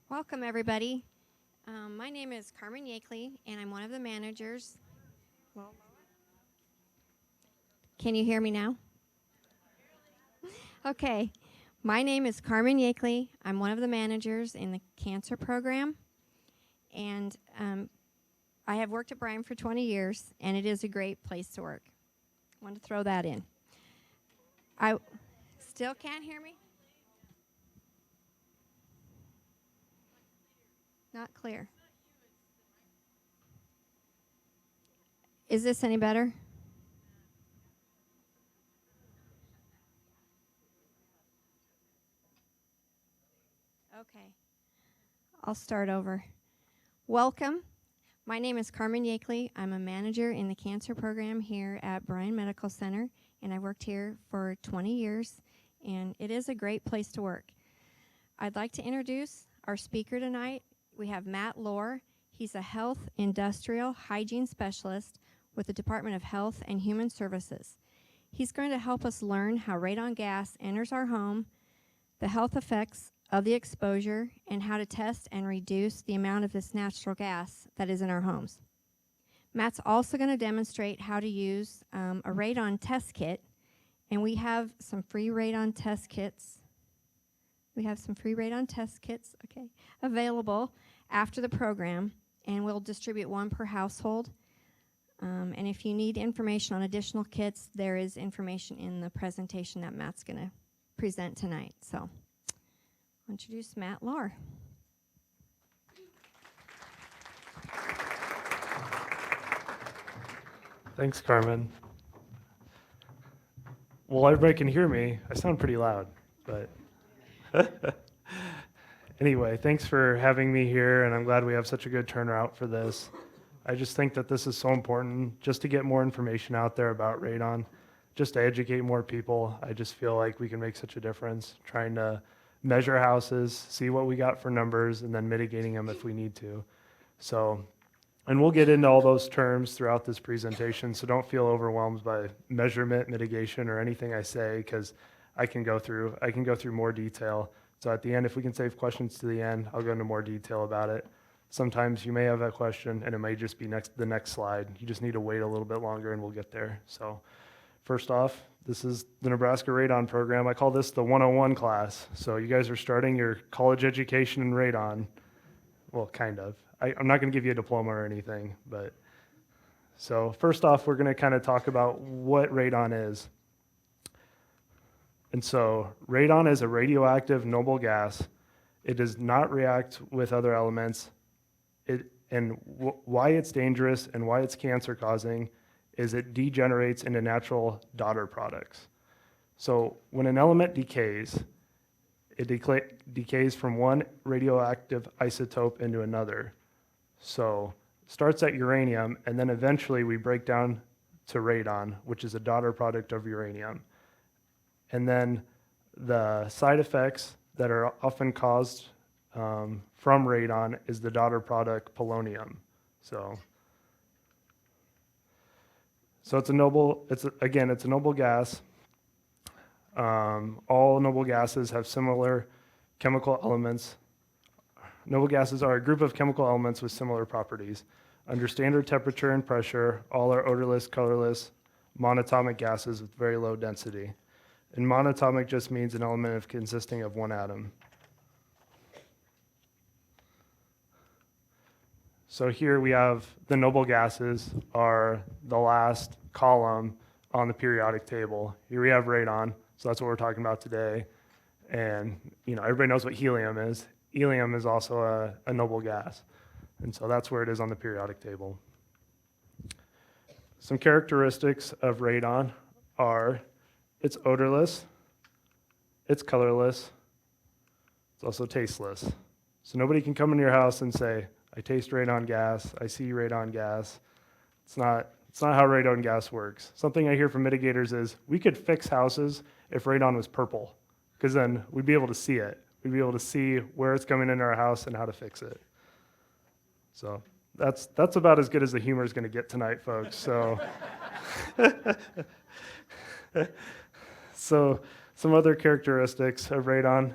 Welcome, everybody. My name is Carmen Yakeley, and I'm one of the managers. Can you hear me now? Okay. My name is Carmen Yakeley. I'm one of the managers in the cancer program, and I have worked at Bryan for 20 years, and it is a great place to work. I want to throw that in. I still can't hear me? Not clear. Is this any better? Okay. I'll start over. Welcome. My name is Carmen Yakeley. I'm a manager in the cancer program here at Bryan Medical Center, and I worked here for 20 years, and it is a great place to work. I'd like to introduce our speaker tonight. We have Matt Lohr. He's a health industrial hygiene specialist with the Department of Health and Human Services. He's going to help us learn how radon gas enters our home, the health effects of the exposure, and how to test and reduce the amount of this natural gas that is in our homes. Matt's also going to demonstrate how to use a radon test kit, and we have some free radon test kits. Available after the program, and we'll distribute one per household. And if you need information on additional kits, there is information in the presentation that Matt's going to present tonight. So I'll introduce Matt Lohr. Thanks, Carmen. Well, everybody can hear me. I sound pretty loud, but anyway, thanks for having me here, and I'm glad we have such a good turnout for this. I just think that this is so important just to get more information out there about radon, just to educate more people. I just feel like we can make such a difference trying to measure houses, see what we got for numbers, and then mitigating them if we need to. So, and we'll get into all those terms throughout this presentation, so don't feel overwhelmed by measurement, mitigation, or anything I say, because I can go through more detail. So at the end, if we can save questions to the end, I'll go into more detail about it. Sometimes you may have a question, and it may just be the next slide. You just need to wait a little bit longer, and we'll get there. So first off, this is the Nebraska Radon Program. I call this the 101 class. So you guys are starting your college education in radon. Well, kind of. I'm not going to give you a diploma or anything, but so first off, we're going to kind of talk about what radon is. And so radon is a radioactive noble gas. It does not react with other elements. Why it's dangerous and why it's cancer causing is it degenerates into natural daughter products. So when an element decays, it decays from one radioactive isotope into another. So it starts at uranium, and then eventually we break down to radon, which is a daughter product of uranium. And then the side effects that are often caused from radon is the daughter product polonium. So it's a noble gas. All noble gases have similar chemical elements. Noble gases are a group of chemical elements with similar properties. Under standard temperature and pressure, all are odorless, colorless, monatomic gases with very low density. And monatomic just means an element consisting of one atom. So here we have the noble gases are the last column on the periodic table. Here we have radon, so that's what we're talking about today. And everybody knows what helium is. Helium is also a noble gas. And so that's where it is on the periodic table. Some characteristics of radon are it's odorless, it's colorless, it's also tasteless. So nobody can come into your house and say, I taste radon gas, I see radon gas. It's not how radon gas works. Something I hear from mitigators is we could fix houses if radon was purple, because then we'd be able to see it. We'd be able to see where it's coming into our house and how to fix it. So that's about as good as the humor is going to get tonight, folks. So, so some other characteristics of radon.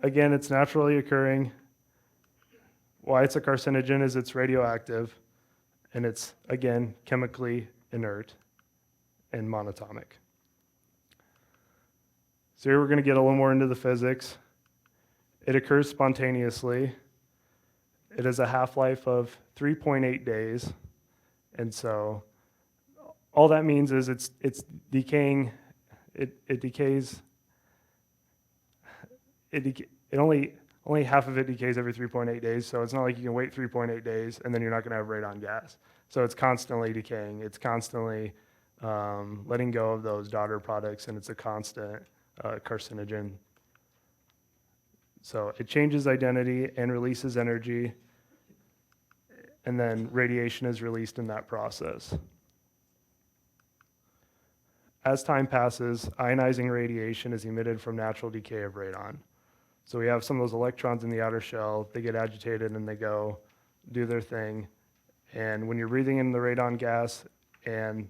again, it's naturally occurring. Why it's a carcinogen is it's radioactive, and it's, again, chemically inert and monatomic. So here we're going to get a little more into the physics. It occurs spontaneously. It has a half-life of 3.8 days. And so all that means is it's decaying. It decays. It only half of it decays every 3.8 days. So it's not like you can wait 3.8 days and then you're not going to have radon gas. So it's constantly decaying. It's constantly letting go of those daughter products, and it's a constant carcinogen. So it changes identity and releases energy, and then radiation is released in that process. As time passes, ionizing radiation is emitted from natural decay of radon. So we have some of those electrons in the outer shell, they get agitated and they go do their thing. And when you're breathing in the radon gas and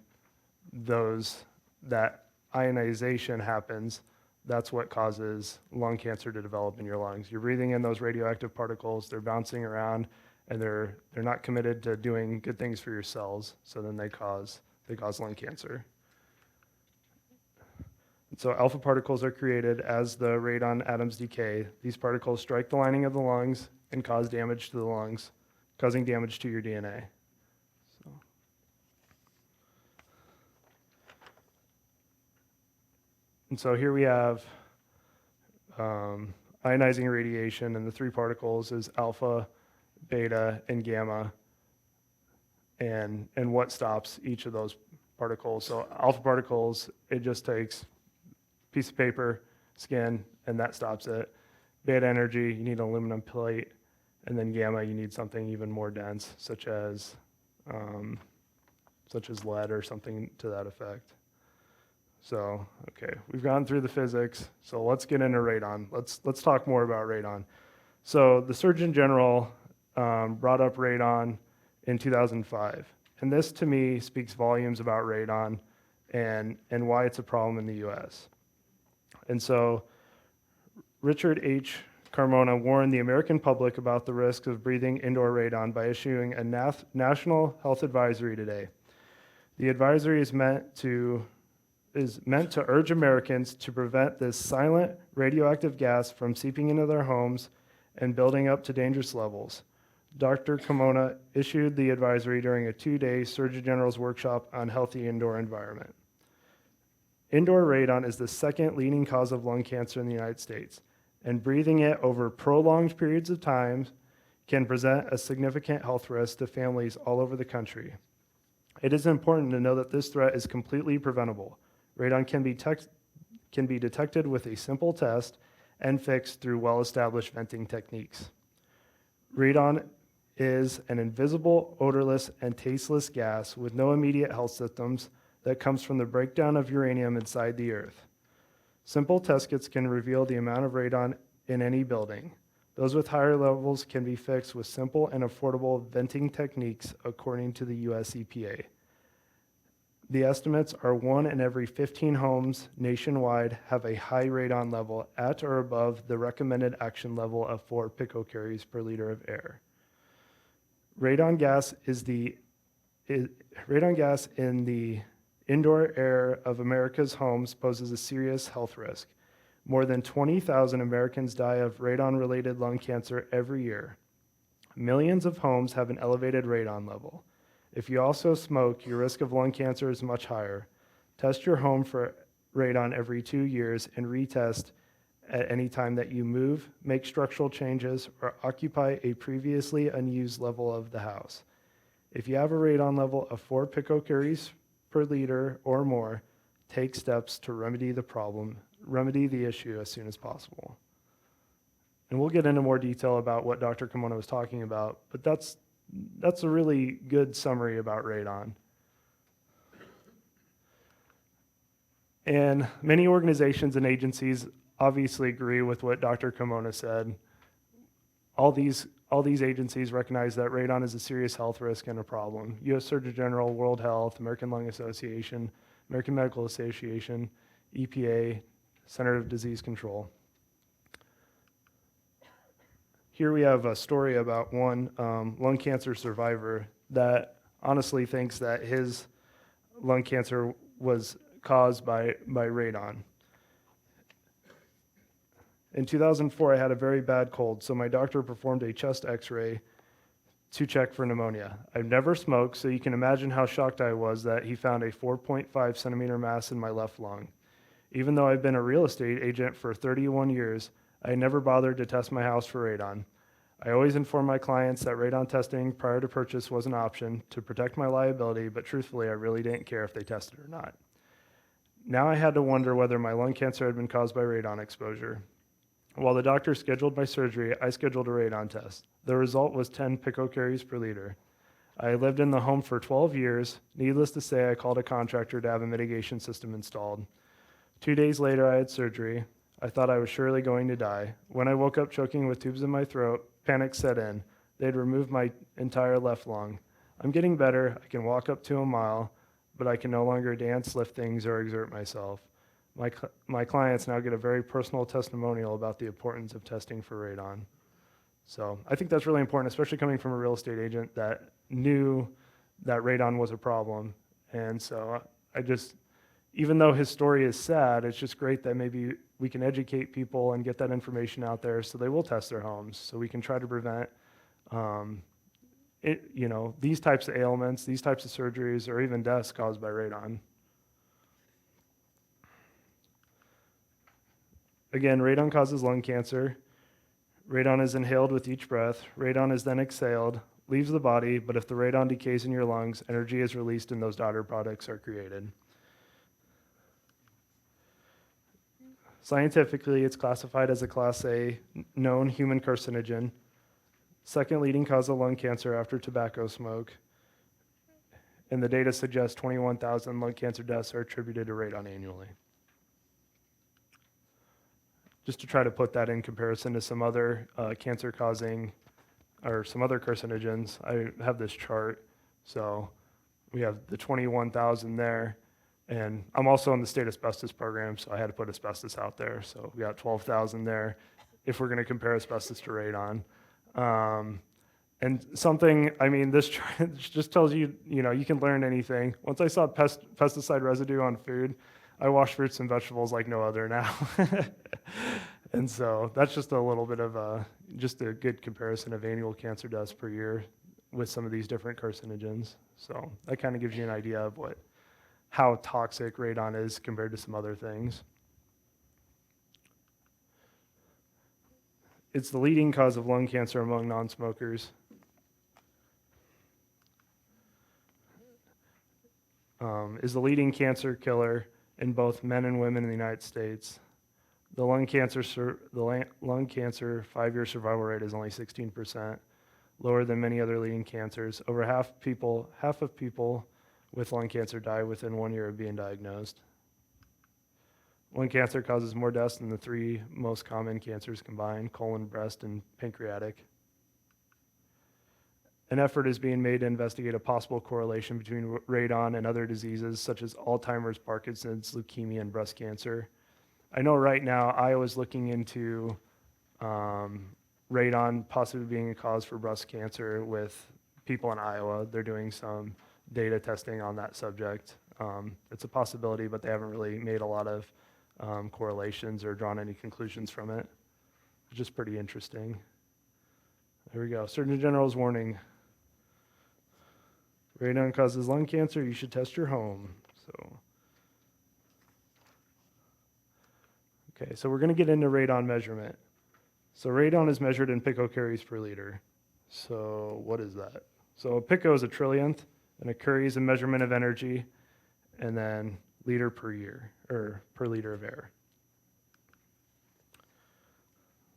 that ionization happens, that's what causes lung cancer to develop in your lungs. You're breathing in those radioactive particles, they're bouncing around, and they're not committed to doing good things for your cells, so then they cause lung cancer. And so alpha particles are created as the radon atoms decay. These particles strike the lining of the lungs and cause damage to the lungs, causing damage to your DNA. And so here we have ionizing radiation, and the three particles is alpha, beta, and gamma, and what stops each of those particles. So alpha particles, it just takes a piece of paper, skin, and that stops it. Beta energy, you need an aluminum plate, and then gamma, you need something even more dense, such as lead or something to that effect. So, okay, we've gone through the physics, so let's get into radon. Let's talk more about radon. So the Surgeon General brought up radon in 2005, and this to me speaks volumes about radon and why it's a problem in the US. And so Richard H. Carmona warned the American public about the risks of breathing indoor radon by issuing a national health advisory today. The advisory is meant to urge Americans to prevent this silent radioactive gas from seeping into their homes and building up to dangerous levels. Dr. Carmona issued the advisory during a 2-day Surgeon General's workshop on healthy indoor environment. Indoor radon is the second leading cause of lung cancer in the United States, and breathing it over prolonged periods of time can present a significant health risk to families all over the country. It is important to know that this threat is completely preventable. Radon can be detected with a simple test and fixed through well-established venting techniques. Radon is an invisible, odorless, and tasteless gas with no immediate health symptoms that comes from the breakdown of uranium inside the earth. Simple test kits can reveal the amount of radon in any building. Those with higher levels can be fixed with simple and affordable venting techniques according to the US EPA. The estimates are 1 in every 15 homes nationwide have a high radon level at or above the recommended action level of 4 picocuries per liter of air. Radon gas in the indoor air of America's homes poses a serious health risk. More than 20,000 Americans die of radon-related lung cancer every year. Millions of homes have an elevated radon level. If you also smoke, your risk of lung cancer is much higher. Test your home for radon every 2 years and retest at any time that you move, make structural changes, or occupy a previously unused level of the house. If you have a radon level of 4 picocuries per liter or more, take steps to remedy the issue as soon as possible. And we'll get into more detail about what Dr. Carmona was talking about, but that's a really good summary about radon. And many organizations and agencies obviously agree with what Dr. Carmona said. All these agencies recognize that radon is a serious health risk and a problem. U.S. Surgeon General, World Health, American Lung Association, American Medical Association, EPA, Center of Disease Control. Here we have a story about one lung cancer survivor that honestly thinks that his lung cancer was caused by radon. In 2004, I had a very bad cold, so my doctor performed a chest x-ray to check for pneumonia. I've never smoked, so you can imagine how shocked I was that he found a 4.5 centimeter mass in my left lung. Even though I've been a real estate agent for 31 years, I never bothered to test my house for radon. I always inform my clients that radon testing prior to purchase was an option to protect my liability, but truthfully, I really didn't care if they tested or not. Now I had to wonder whether my lung cancer had been caused by radon exposure. While the doctor scheduled my surgery, I scheduled a radon test. The result was 10 picocuries per liter. I lived in the home for 12 years. Needless to say, I called a contractor to have a mitigation system installed. 2 days later, I had surgery. I thought I was surely going to die. When I woke up choking with tubes in my throat, panic set in. They'd removed my entire left lung. I'm getting better. I can walk up to a mile, but I can no longer dance, lift things, or exert myself. My clients now get a very personal testimonial about the importance of testing for radon. So I think that's really important, especially coming from a real estate agent that knew that radon was a problem. And so even though his story is sad, it's just great that maybe we can educate people and get that information out there so they will test their homes, so we can try to prevent these types of ailments, these types of surgeries, or even deaths caused by radon. Again, radon causes lung cancer. Radon is inhaled with each breath. Radon is then exhaled, leaves the body, but if the radon decays in your lungs, energy is released and those daughter products are created. Scientifically, it's classified as a Class A known human carcinogen, second leading cause of lung cancer after tobacco smoke, and the data suggests 21,000 lung cancer deaths are attributed to radon annually. Just to try to put that in comparison to some other cancer-causing or some other carcinogens, I have this chart. So we have the 21,000 there. And I'm also in the state asbestos program, so I had to put asbestos out there. So we got 12,000 there if we're going to compare asbestos to radon. And something, this chart just tells you, you can learn anything. Once I saw pesticide residue on food, I wash fruits and vegetables like no other now. And so that's just a little bit of just a good comparison of annual cancer deaths per year with some of these different carcinogens. So that kind of gives you an idea of how toxic radon is compared to some other things. It's the leading cause of lung cancer among non-smokers. Is the leading cancer killer in both men and women in the United States. The lung cancer 5-year survival rate is only 16%, lower than many other leading cancers. Over half of people with lung cancer die within 1 year of being diagnosed. Lung cancer causes more deaths than the 3 most common cancers combined: colon, breast, and pancreatic. An effort is being made to investigate a possible correlation between radon and other diseases such as Alzheimer's, Parkinson's, leukemia, and breast cancer. I know right now Iowa's looking into radon possibly being a cause for breast cancer with people in Iowa. They're doing some data testing on that subject. It's a possibility, but they haven't really made a lot of correlations or drawn any conclusions from it. It's just pretty interesting. There we go. Surgeon General's warning. Radon causes lung cancer. You should test your home. So we're going to get into radon measurement. So radon is measured in picocuries per liter. So what is that? So a pico is a trillionth, and a curie is a measurement of energy, and then liter per year, or per liter of air.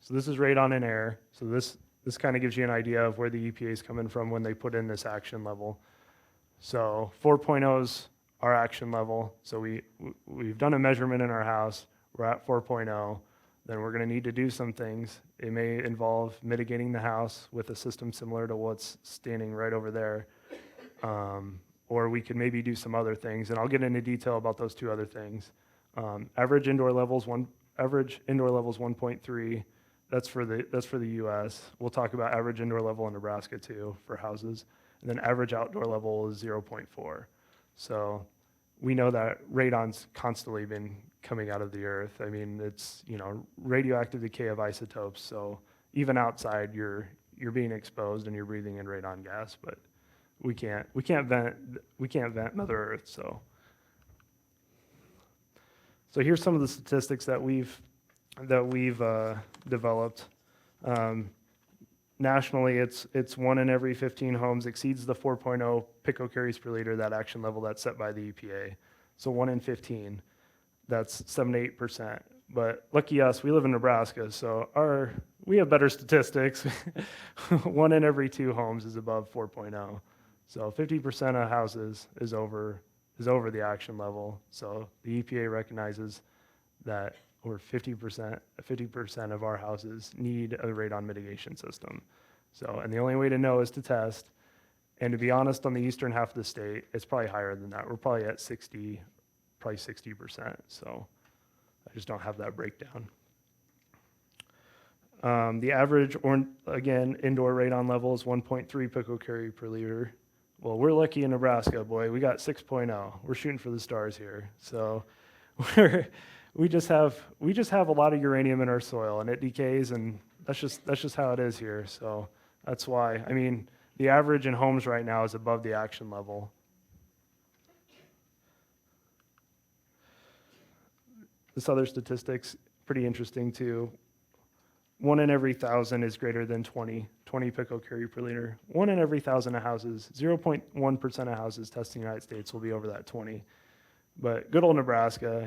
So this is radon in air. So this kind of gives you an idea of where the EPA is coming from when they put in this action level. So 4.0 is our action level. So we've done a measurement in our house. We're at 4.0. Then we're going to need to do some things. It may involve mitigating the house with a system similar to what's standing right over there. Or we could maybe do some other things, and I'll get into detail about those 2 other things. Average indoor levels 1.3. the U.S. We'll talk about average indoor level in Nebraska too for houses, and then average outdoor level is 0.4. So we know that radon's constantly been coming out of the earth. I mean, it's radioactive decay of isotopes. So even outside, you're being exposed and you're breathing in radon gas, but we can't vent Mother Earth. So here's some of the statistics that we've developed. Nationally, it's 1 in every 15 homes exceeds the 4.0 picocuries per liter, that action level that's set by the EPA. So 1 in 15, that's 7 to 8%. But lucky us, we live in Nebraska, so we have better statistics. 1 in every 2 homes is above 4.0. So 50% of houses is over the action level. So the EPA recognizes that over 50% of our houses need a radon mitigation system. So, and the only way to know is to test. And to be honest, on the eastern half of the state, it's probably higher than that. We're probably at 60%. So I just don't have that breakdown. The average, indoor radon level is 1.3 picocurie per liter. Well, we're lucky in Nebraska, boy. We got 6.0. We're shooting for the stars here. So we just have a lot of uranium in our soil, and it decays, and that's just how it is here. So that's why. I mean, the average in homes right now is above the action level. This other statistic's pretty interesting too. 1 in every 1,000 is greater than 20 picocurie per liter. 1 in every 1,000 of houses, 0.1% of houses testing in the United States will be over that 20. But good old Nebraska,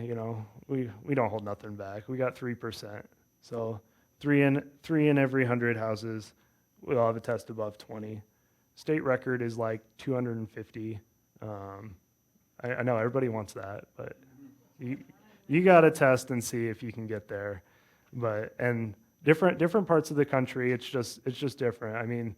we don't hold nothing back. We got 3%. So 3 in every 100 houses will have a test above 20. State record is like 250. I know everybody wants that, but you got to test and see if you can get there. And different parts of the country, it's just different. I mean,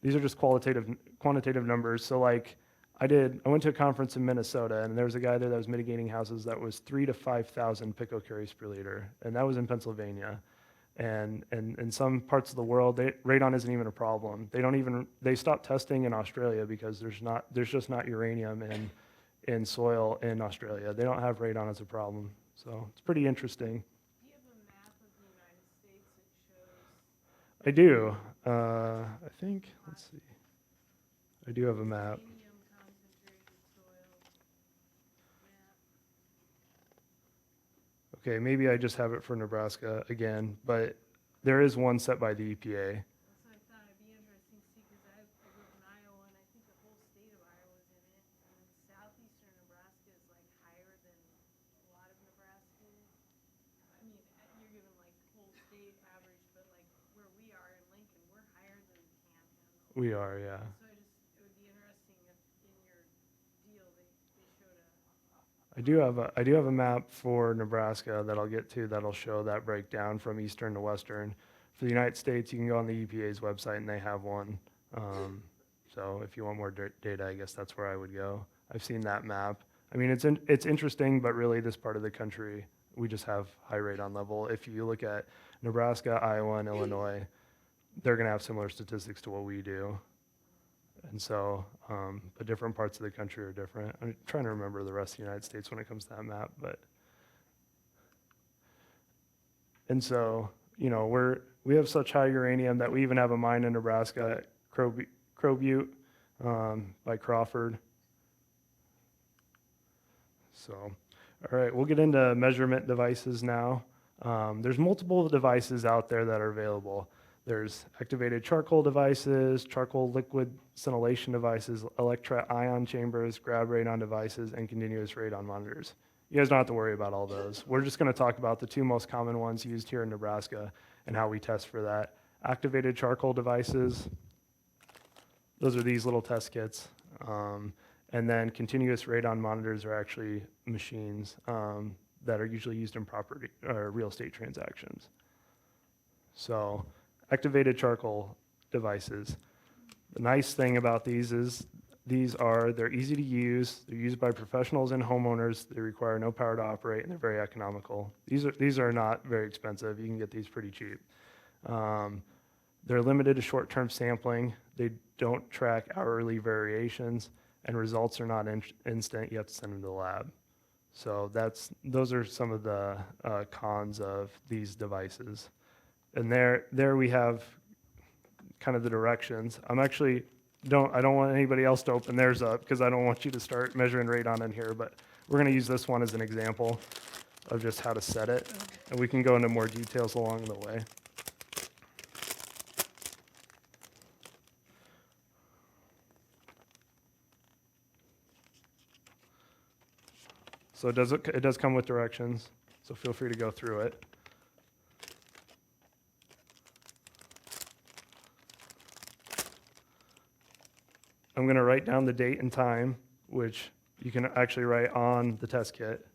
these are just quantitative numbers. So like I went to a conference in Minnesota, and there was a guy there that was mitigating houses that was 3,000 to 5,000 picocuries per liter, and that was in Pennsylvania. And in some parts of the world, radon isn't even a problem. They stopped testing in Australia because there's just not uranium in soil in Australia. They don't have radon as a problem. So it's pretty interesting. Do you have a map of the United States that shows? I do. I think, let's see. I do have a map. Uranium concentrated soil map. Okay, maybe I just have it for Nebraska again, but there is one set by the EPA. So I thought it'd be interesting to see, because I grew up in Iowa, and I think the whole state of Iowa is in it. And southeastern Nebraska is like higher than a lot of Nebraska. I mean, you're given like whole state average, but like where we are in Lincoln, we're higher than Panhandle. We are, yeah. So it would be interesting if in your deal they showed a. I do have a map for Nebraska that I'll get to that'll show that breakdown from eastern to western. For the United States, you can go on the EPA's website and they have one. So if you want more data, I guess that's where I would go. I've seen that map. I mean, it's interesting, but really this part of the country, we just have high radon level. If you look at Nebraska, Iowa, and Illinois, they're going to have similar statistics to what we do. And so the different parts of the country are different. I'm trying to remember the rest of the United States when it comes to that map. And so, we have such high uranium that we even have a mine in Nebraska at Crow Butte by Crawford. So, all right, we'll get into measurement devices now. There's multiple devices out there that are available. There's activated charcoal devices, charcoal liquid scintillation devices, electret ion chambers, grab radon devices, and continuous radon monitors. You guys don't have to worry about all those. We're just going to talk about the 2 most common ones used here in Nebraska and how we test for that. Activated charcoal devices, those are these little test kits. And then continuous radon monitors are actually machines that are usually used in property or real estate transactions. So activated charcoal devices. The nice thing about these is they're easy to use. They're used by professionals and homeowners. They require no power to operate, and they're very economical. These are not very expensive. You can get these pretty cheap. They're limited to short-term sampling. They don't track hourly variations, and results are not instant. You have to send them to the lab. So those are some of the cons of these devices. And there we have kind of the directions. I don't want anybody else to open theirs up because I don't want you to start measuring radon in here, but we're going to use this one as an example of just how to set it. And we can go into more details along the way. So it does come with directions, so feel free to go through it. I'm going to write down the date and time, which you can actually write on the test kit.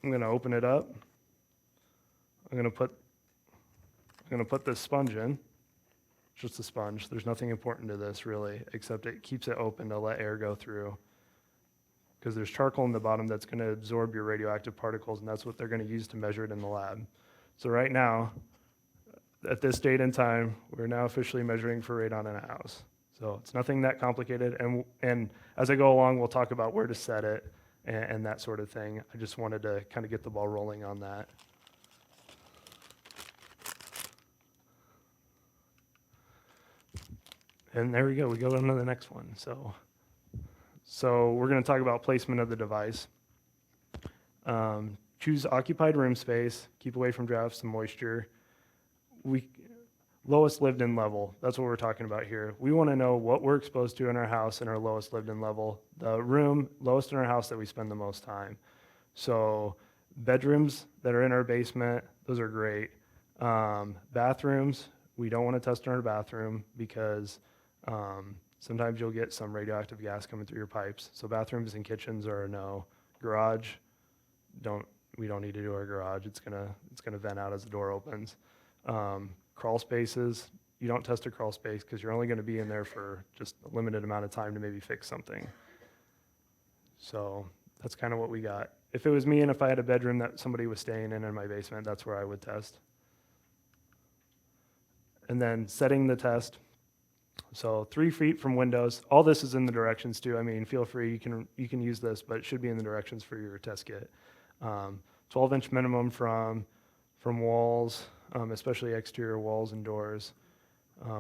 I'm going to open it up. I'm going to put this sponge in. Just a sponge. There's nothing important to this really, except it keeps it open to let air go through. Because there's charcoal in the bottom that's going to absorb your radioactive particles, and that's what they're going to use to measure it in the lab. So right now, at this date and time, we're now officially measuring for radon in a house. So it's nothing that complicated, and as I go along, we'll talk about where to set it and that sort of thing. I just wanted to kind of get the ball rolling on that. And there we go. We go on to the next one. So we're going to talk about placement of the device. Choose occupied room space. Keep away from drafts and moisture. Lowest lived-in level. That's what we're talking about here. We want to know what we're exposed to in our house and our lowest lived-in level. The room lowest in our house that we spend the most time. So bedrooms that are in our basement, those are great. Bathrooms, we don't want to test in our bathroom because sometimes you'll get some radioactive gas coming through your pipes. So bathrooms and kitchens are a no. Garage, we don't need to do our garage. It's gonna vent out as the door opens. Crawl spaces, you don't test a crawl space because you're only going to be in there for just a limited amount of time to maybe fix something. So that's kind of what we got. If it was me and if I had a bedroom that somebody was staying in my basement, that's where I would test. And then setting the test. So 3 feet from windows. All this is in the directions too. I mean, feel free, you can use this, but it should be in the directions for your test kit. 12-inch minimum from walls, especially exterior walls and doors.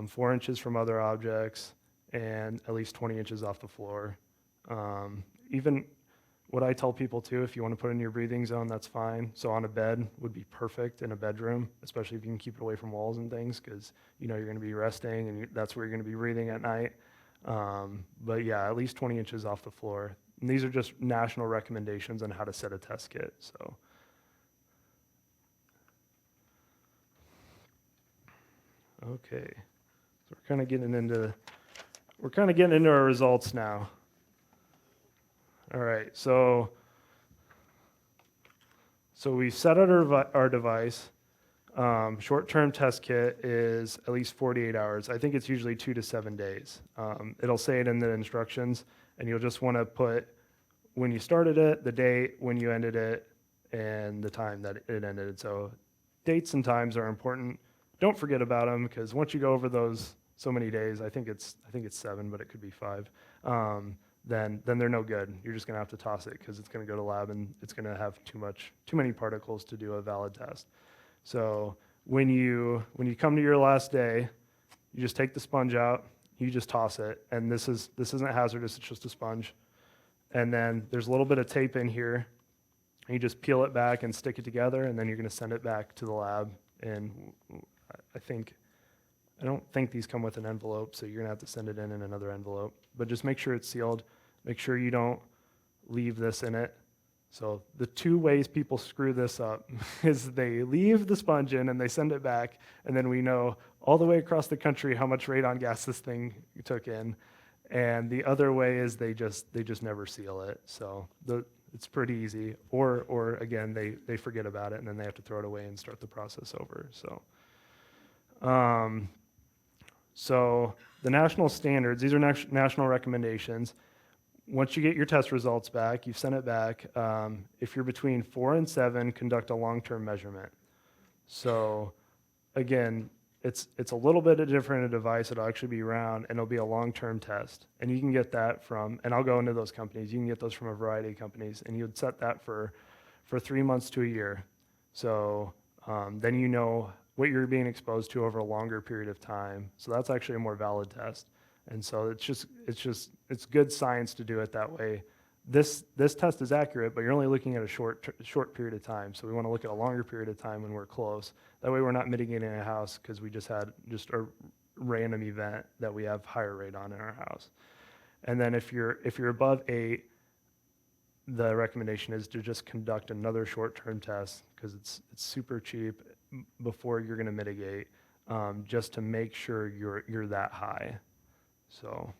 4 inches from other objects, and at least 20 inches off the floor. Even what I tell people too, if you want to put in your breathing zone, that's fine. So on a bed would be perfect in a bedroom, especially if you can keep it away from walls and things, because you know you're going to be resting and that's where you're going to be breathing at night. But yeah, at least 20 inches off the floor. And these are just national recommendations on how to set a test kit. So. Okay, so we're kind of getting into our results now. All right, so we set out our device. Short-term test kit is at least 48 hours. I think it's usually 2 to 7 days. It'll say it in the instructions, and you'll just want to put when you started it, the date, when you ended it, and the time that it ended. So dates and times are important. Don't forget about them, because once you go over those so many days, I think it's 7, but it could be 5. Then they're no good. You're just going to have to toss it because it's going to go to lab and it's going to have too many particles to do a valid test. So when you come to your last day, you just take the sponge out, you just toss it, and this isn't hazardous. It's just a sponge, and then there's a little bit of tape in here. And you just peel it back and stick it together, and then you're going to send it back to the lab. And I don't think these come with an envelope, so you're going to have to send it in another envelope. But just make sure it's sealed. Make sure you don't leave this in it. So the 2 ways people screw this up is they leave the sponge in and they send it back, and then we know all the way across the country how much radon gas this thing took in. And the other way is they just never seal it. So it's pretty easy. Or again, they forget about it and then they have to throw it away and start the process over. So the national standards, these are national recommendations. Once you get your test results back, you send it back. If you're between 4 and 7, conduct a long-term measurement. So again, it's a little bit different a device. It'll actually be round and it'll be a long-term test. And you can get that from, and I'll go into those companies. You can get those from a variety of companies, and you'd set that for 3 months to a year. So then you know what you're being exposed to over a longer period of time. So that's actually a more valid test. And so it's good science to do it that way. This test is accurate, but you're only looking at a short period of time. So we want to look at a longer period of time when we're close. That way we're not mitigating a house because we just had just a random event that we have higher radon in our house. And then if you're above 8, the recommendation is to just conduct another short-term test because it's super cheap before you're going to mitigate, just to make sure you're that high. So.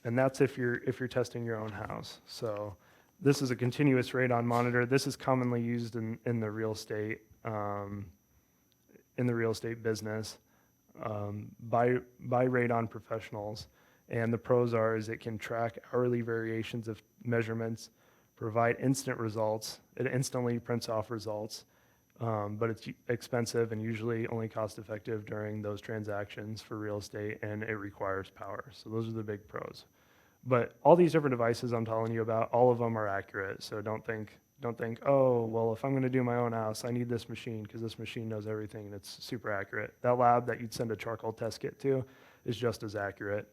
And that's if you're testing your own house. So this is a continuous radon monitor. This is commonly used in the real estate business by radon professionals. And the pros is it can track hourly variations of measurements, provide instant results. It instantly prints off results, but it's expensive and usually only cost effective during those transactions for real estate, and it requires power. So those are the big pros. But all these different devices I'm telling you about, all of them are accurate. So don't think, oh, well, if I'm going to do my own house, I need this machine because this machine knows everything and it's super accurate. That lab that you'd send a charcoal test kit to is just as accurate.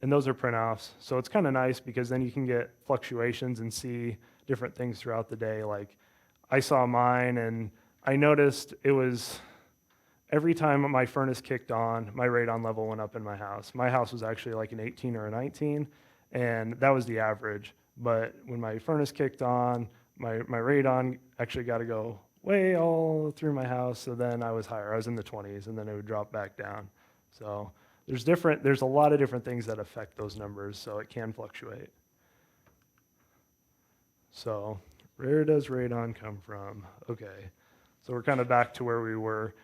And those are print-offs. So it's kind of nice because then you can get fluctuations and see different things throughout the day. Like I saw mine and I noticed it was every time my furnace kicked on, my radon level went up in my house. My house was actually like an 18 or a 19, and that was the average. But when my furnace kicked on, my radon actually got to go way all through my house, so then I was higher. I was in the 20s, and then it would drop back down. So there's a lot of different things that affect those numbers, so it can fluctuate. So where does radon come from? Okay, so we're kind of back to where we were.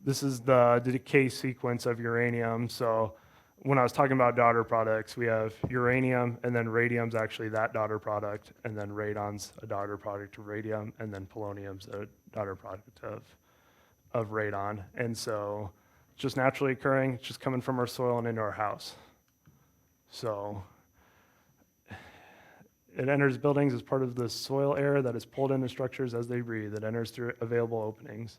This is the decay sequence of uranium. So when I was talking about daughter products, we have uranium, and then radium's actually that daughter product, and then radon's a daughter product of radium, and then polonium's a daughter product of radon. And so it's just naturally occurring. It's just coming from our soil and into our house. So it enters buildings as part of the soil air that is pulled into structures as they breathe. It enters through available openings.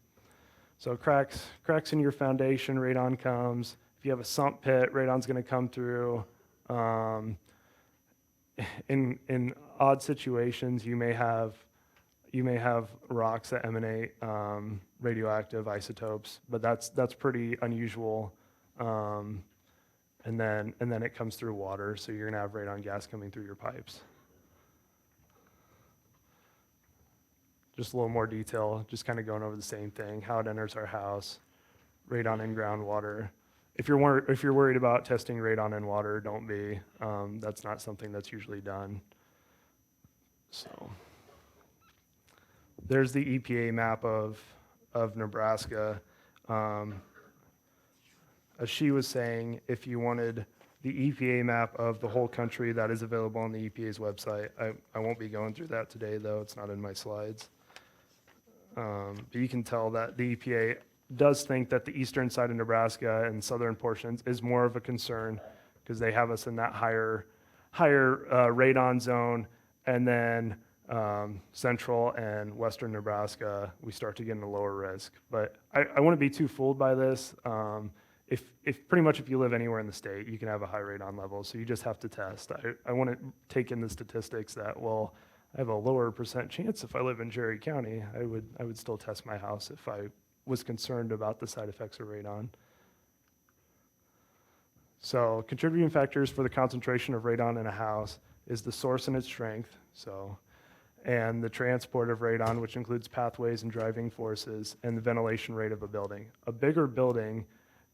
So cracks in your foundation, radon comes. If you have a sump pit, radon's going to come through. In odd situations, you may have rocks that emanate radioactive isotopes, but that's pretty unusual. And then it comes through water, so you're going to have radon gas coming through your pipes. Just a little more detail, just kind of going over the same thing, how it enters our house, radon in groundwater. If you're worried about testing radon in water, don't be. That's not something that's usually done. So there's the EPA map of Nebraska. As she was saying, if you wanted the EPA map of the whole country, that is available on the EPA's website. I won't be going through that today, though. It's not in my slides. But you can tell that the EPA does think that the eastern side of Nebraska and southern portions is more of a concern because they have us in that higher radon zone, and then central and western Nebraska, we start to get into lower risk. But I wouldn't be too fooled by this. If pretty much if you live anywhere in the state, you can have a high radon level, so you just have to test. I wouldn't take in the statistics that, well, I have a lower % chance if I live in Cherry County. I would still test my house if I was concerned about the side effects of radon. So contributing factors for the concentration of radon in a house is the source and its strength, and the transport of radon, which includes pathways and driving forces, and the ventilation rate of a building. A bigger building,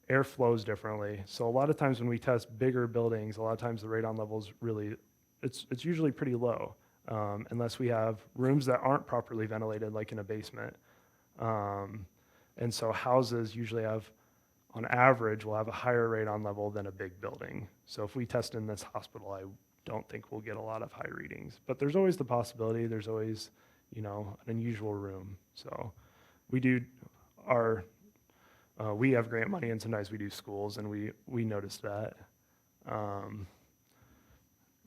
air flows differently. So a lot of times when we test bigger buildings, a lot of times the radon levels it's usually pretty low. Unless we have rooms that aren't properly ventilated, like in a basement. And so houses usually have, on average, will have a higher radon level than a big building. So if we test in this hospital, don't think we'll get a lot of high readings. But there's always the possibility, there's always, you know, an unusual room. So we do our, we have grant money and sometimes we do schools and we noticed that.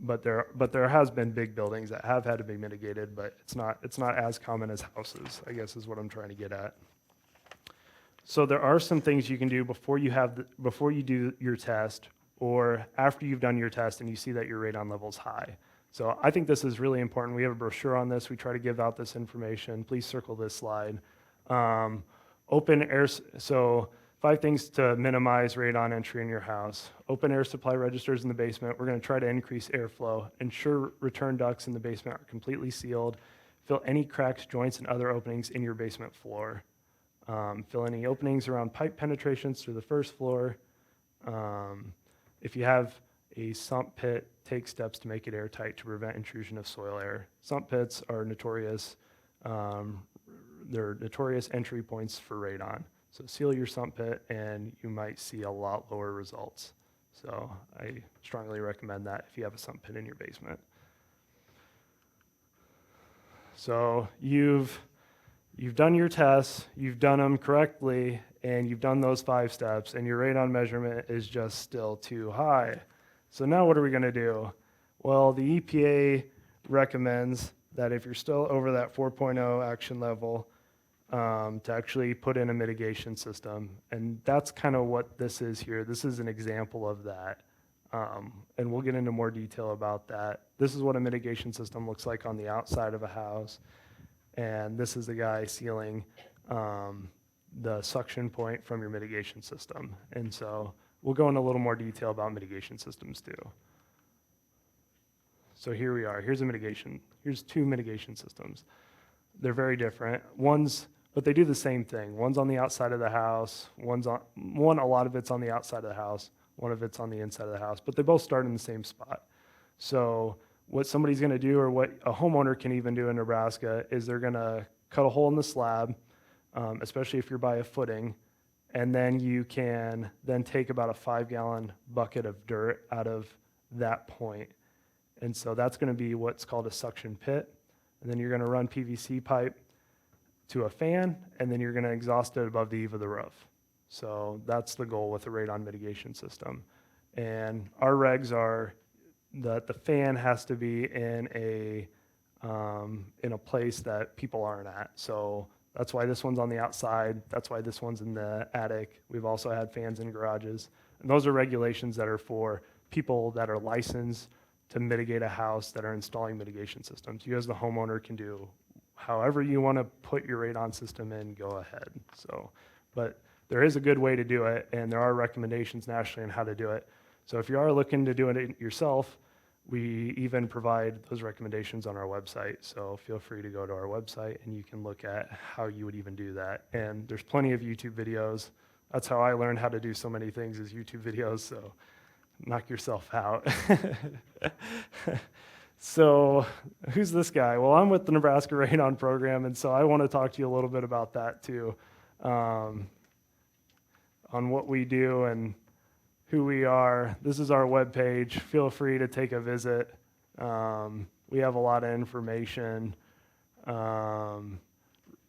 But there has been big buildings that have had to be mitigated, but it's not as common as houses, I guess is what I'm trying to get at. So there are some things you can do before you do your test or after you've done your test and you see that your radon level is high. So I think this is really important. We have a brochure on this. We try to give out this information. Please circle this slide. Open air, so 5 things to minimize radon entry in your house. Open air supply registers in the basement. We're going to try to increase airflow. Ensure return ducts in the basement are completely sealed. Fill any cracks, joints, and other openings in your basement floor. Fill any openings around pipe penetrations through the first floor. If you have a sump pit, take steps to make it airtight to prevent intrusion of soil air. Sump pits are notorious. They're notorious entry points for radon. So seal your sump pit and you might see a lot lower results. So I strongly recommend that if you have a sump pit in your basement. So you've done your tests, you've done them correctly, and you've done those 5 steps, and your radon measurement is just still too high. So now what are we going to do? Well, the EPA recommends that if you're still over that 4.0 action level, to actually put in a mitigation system. And that's kind of what this is here. This is an example of that. And we'll get into more detail about that. This is what a mitigation system looks like on the outside of a house. And this is the guy sealing the suction point from your mitigation system. And so we'll go into a little more detail about mitigation systems too. So here we are. Here's 2 mitigation systems. They're very different. But they do the same thing. One's on the outside of the house. A lot of it's on the outside of the house. One of it's on the inside of the house. But they both start in the same spot. So what somebody's going to do, or what a homeowner can even do in Nebraska, is they're going to cut a hole in the slab, especially if you're by a footing, and then you can then take about a 5-gallon bucket of dirt out of that point. And so that's going to be what's called a suction pit. And then you're going to run PVC pipe to a fan, and then you're going to exhaust it above the eave of the roof. So that's the goal with a radon mitigation system. And our regs are that the fan has to be in a place that people aren't at. So that's why this one's on the outside. That's why this one's in the attic. We've also had fans in garages. And those are regulations that are for people that are licensed to mitigate a house that are installing mitigation systems. You as the homeowner can do however you want to put your radon system in, go ahead. So, but there is a good way to do it, and there are recommendations nationally on how to do it. So if you are looking to do it yourself, we even provide those recommendations on our website. So feel free to go to our website and you can look at how you would even do that. And there's plenty of YouTube videos. That's how I learned how to do so many things, is YouTube videos. So knock yourself out. So who's this guy? Well, I'm with the Nebraska Radon Program, and so I want to talk to you a little bit about that too, on what we do and who we are. This is our webpage. Feel free to take a visit. We have a lot of information.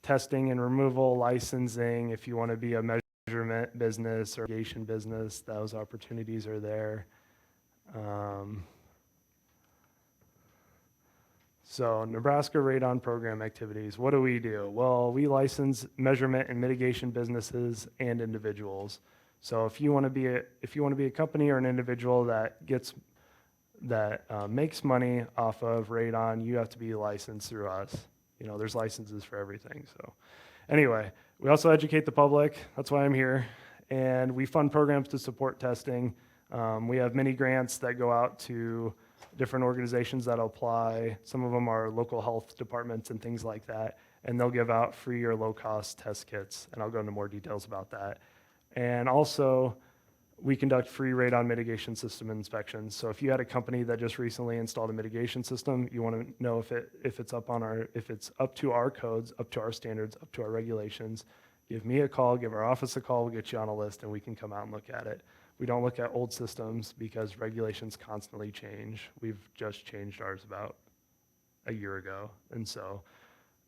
Testing and removal, licensing, if you want to be a measurement business or irrigation business, those opportunities are there. So Nebraska Radon Program activities, what do we do? Well, we license measurement and mitigation businesses and individuals. So if you want to be a company or an individual that makes money off of radon, you have to be licensed through us. You know, there's licenses for everything. So anyway, we also educate the public. That's why I'm here. And we fund programs to support testing. We have many grants that go out to different organizations that apply. Some of them are local health departments and things like that. And they'll give out free or low-cost test kits. And I'll go into more details about that. And also, we conduct free radon mitigation system inspections. So if you had a company that just recently installed a mitigation system, you want to know if it's up to our codes, up to our standards, up to our regulations, give me a call, give our office a call, we'll get you on a list and we can come out and look at it. We don't look at old systems because regulations constantly change. We've just changed ours about a year ago. And so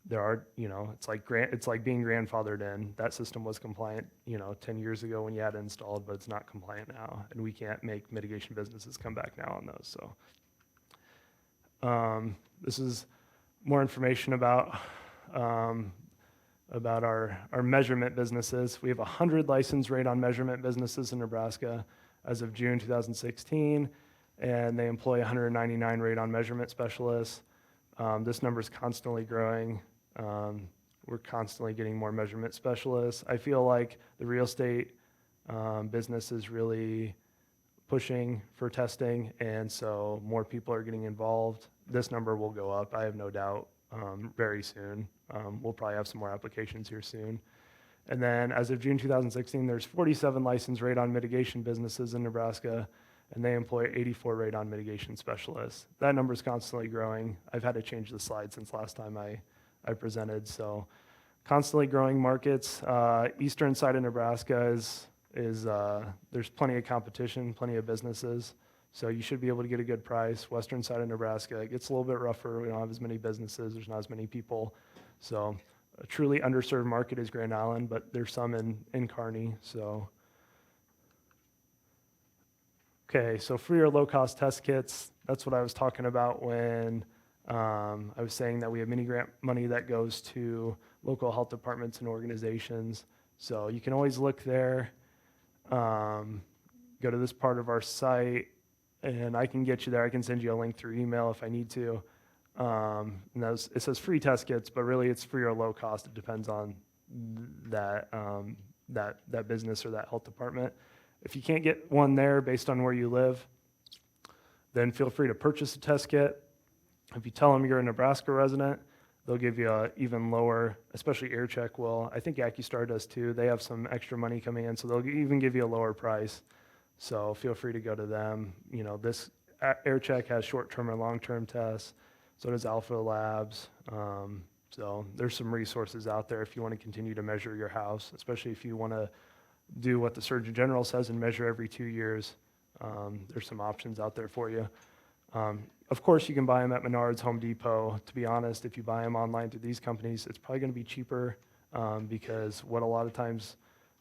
there are, it's like being grandfathered in. That system was compliant, 10 years ago when you had it installed, but it's not compliant now. And we can't make mitigation businesses come back now on those. So this is more information about our measurement businesses. We have 100 licensed radon measurement businesses in Nebraska as of June 2016, and they employ 199 radon measurement specialists. This number is constantly growing. We're constantly getting more measurement specialists. I feel like the real estate business is really pushing for testing, and so more people are getting involved. This number will go up, I have no doubt, very soon. We'll probably have some more applications here soon. And then as of June 2016, there's 47 licensed radon mitigation businesses in Nebraska, and they employ 84 radon mitigation specialists. That number is constantly growing. I've had to change the slide since last time I presented. So constantly growing markets. Eastern side of Nebraska is there's plenty of competition, plenty of businesses. So you should be able to get a good price. Western side of Nebraska, it gets a little bit rougher. We don't have as many businesses. There's not as many people. So a truly underserved market is Grand Island, but there's some in Kearney. So, okay, so free or low-cost test kits. That's what I was talking about when I was saying that we have mini grant money that goes to local health departments and organizations. So you can always look there. Go to this part of our site, and I can get you there. I can send you a link through email if I need to. And it says free test kits, but really it's free or low cost. It depends on that business or that health department. If you can't get one there based on where you live, then feel free to purchase a test kit. If you tell them you're a Nebraska resident, they'll give you an even lower, especially AirCheck will. I think AccuStar does too. They have some extra money coming in, so they'll even give you a lower price. So feel free to go to them. This AirCheck has short-term and long-term tests. So does Alpha Labs. So there's some resources out there if you want to continue to measure your house, especially if you want to do what the Surgeon General says and measure every 2 years. There's some options out there for you. Of course, you can buy them at Menards, Home Depot. To be honest, if you buy them online through these companies, it's probably going to be cheaper because what a lot of times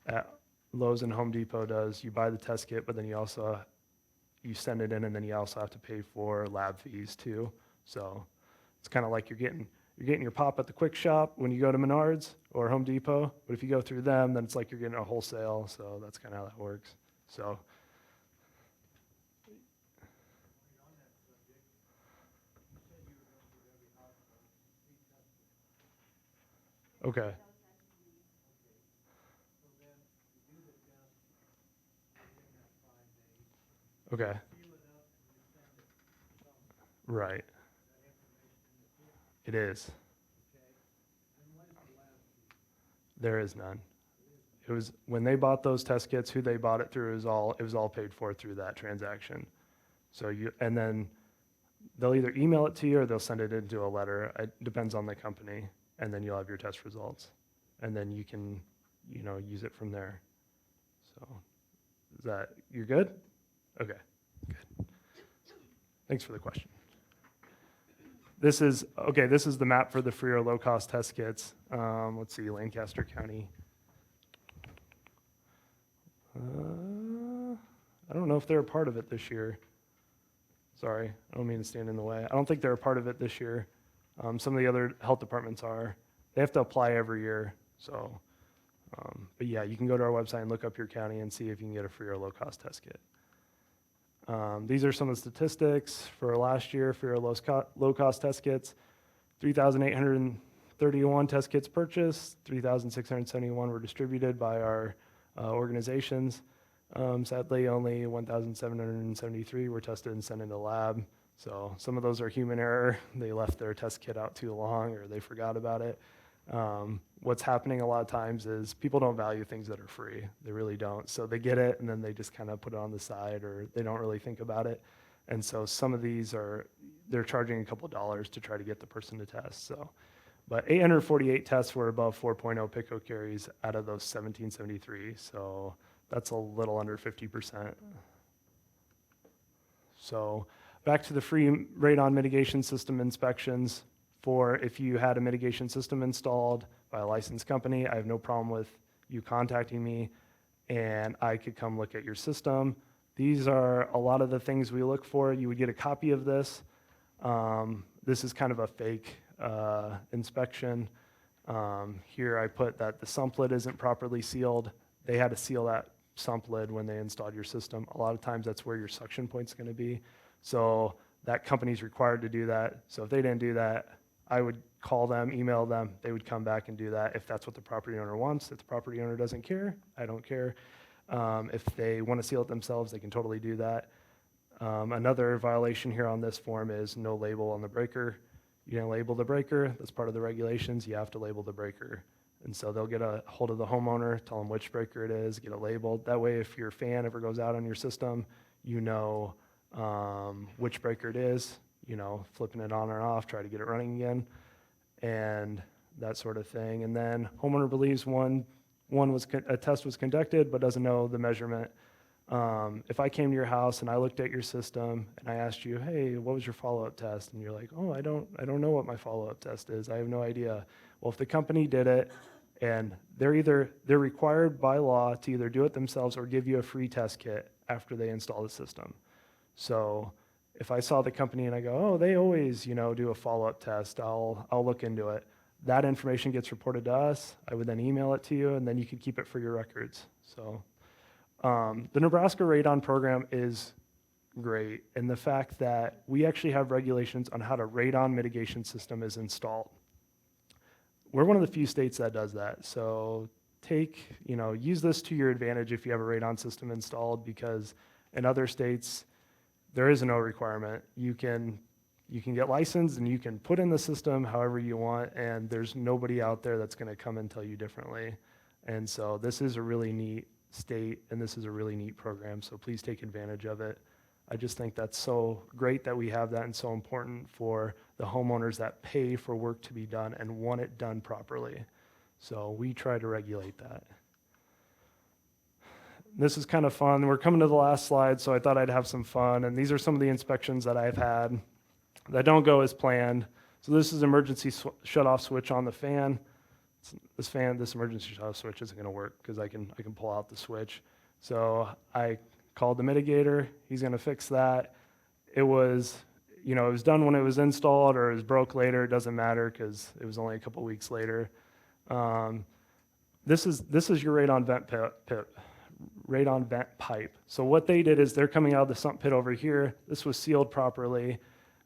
at Lowe's and Home Depot does, you buy the test kit, but then you send it in, and then you also have to pay for lab fees too. So it's kind of like you're getting your pop at the quick shop when you go to Menards or Home Depot, but if you go through them, then it's like you're getting a wholesale. So that's kind of how that works. So. Okay. Okay. Right. It is. There is none. It was when they bought those test kits, who they bought it through it was all paid for through that transaction. So and then they'll either email it to you or they'll send it into a letter. It depends on the company, and then you'll have your test results, and then you can, use it from there. So, you're good? Okay, good. Thanks for the question. This is the map for the free or low-cost test kits. Let's see, Lancaster County. I don't know if they're a part of it this year. Sorry, I don't mean to stand in the way. I don't think they're a part of it this year. Some of the other health departments are. They have to apply every year. So, but yeah, you can go to our website and look up your county and see if you can get a free or low-cost test kit. These are some of the statistics for last year for your low-cost test kits. 3,831 test kits purchased, 3,671 were distributed by our organizations. Sadly, only 1,773 were tested and sent into the lab. So some of those are human error. They left their test kit out too long or they forgot about it. What's happening a lot of times is people don't value things that are free. They really don't. So they get it and then they just kind of put it on the side or they don't really think about it. And so some of these they're charging a couple dollars to try to get the person to test. So But 848 tests were above 4.0 picocuries out of those 1773. So that's a little under 50%. So back to the free radon mitigation system inspections. For if you had a mitigation system installed by a licensed company, I have no problem with you contacting me and I could come look at your system. These are a lot of the things we look for. You would get a copy of this. This is kind of a fake inspection. Here I put that the sump lid isn't properly sealed. They had to seal that sump lid when they installed your system. A lot of times that's where your suction point's going to be. So that company's required to do that. So if they didn't do that, I would call them, email them. They would come back and do that if that's what the property owner wants. If the property owner doesn't care, I don't care. If they want to seal it themselves, they can totally do that. Another violation here on this form is no label on the breaker. You didn't label the breaker. That's part of the regulations. You have to label the breaker. And so they'll get a hold of the homeowner, tell them which breaker it is, get it labeled. That way, if your fan ever goes out on your system, you know which breaker it is, flipping it on or off, try to get it running again, and that sort of thing. And then homeowner believes a test was conducted but doesn't know the measurement. If I came to your house and I looked at your system and I asked you, hey, what was your follow-up test? And you're like, oh, I don't know what my follow-up test is. I have no idea. Well, if the company did it and they're required by law to either do it themselves or give you a free test kit after they install the system. So if I saw the company and I go, oh, they always, do a follow-up test, I'll look into it. That information gets reported to us. I would then email it to you, and then you could keep it for your records. So the Nebraska Radon program is great in the fact that we actually have regulations on how the radon mitigation system is installed. We're one of the few states that does that. So use this to your advantage if you have a radon system installed, because in other states, there is no requirement. You can get licensed and you can put in the system however you want, and there's nobody out there that's going to come and tell you differently. And so this is a really neat state, and this is a really neat program, so please take advantage of it. I just think that's so great that we have that, and so important for the homeowners that pay for work to be done and want it done properly. So we try to regulate that. This is kind of fun. We're coming to the last slide, so I thought I'd have some fun. And these are some of the inspections that I've had that don't go as planned. So this is emergency shut-off switch on the fan. This emergency shut-off switch isn't going to work because I can pull out the switch. So I called the mitigator. He's going to fix that. It was done when it was installed, or it was broke later. It doesn't matter because it was only a couple weeks later. This is your radon vent pipe. So what they did is they're coming out of the sump pit over here. This was sealed properly.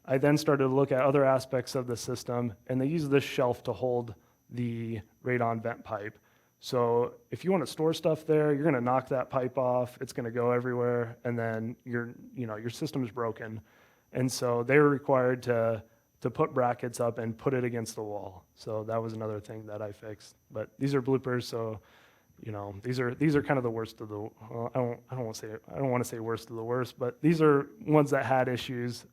I then started to look at other aspects of the system, and they use this shelf to hold the radon vent pipe. So if you want to store stuff there, you're going to knock that pipe off. It's going to go everywhere, and then your system is broken. And so they were required to put brackets up and put it against the wall. So that was another thing that I fixed. But these are bloopers, so these are kind of the worst of the. I don't want to say worst of the worst, but these are ones that had issues.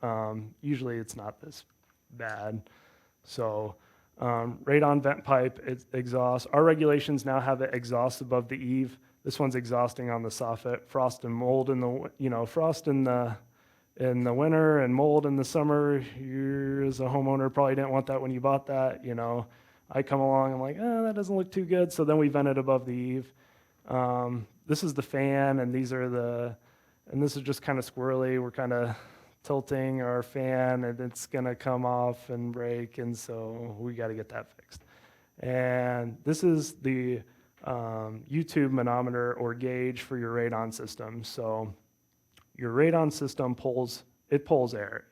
Usually it's not this bad. So radon vent pipe, exhaust. Our regulations now have it exhaust above the eave. This one's exhausting on the soffit. Frost and mold in the frost in the winter and mold in the summer. You as a homeowner probably didn't want that when you bought that. I come along, I'm like, that doesn't look too good. So then we vent it above the eave. This is the fan, and this is just kind of squirrely. We're kind of tilting our fan, and it's gonna come off and break, and so we got to get that fixed. And this is the YouTube manometer or gauge for your radon system. So your radon system pulls air.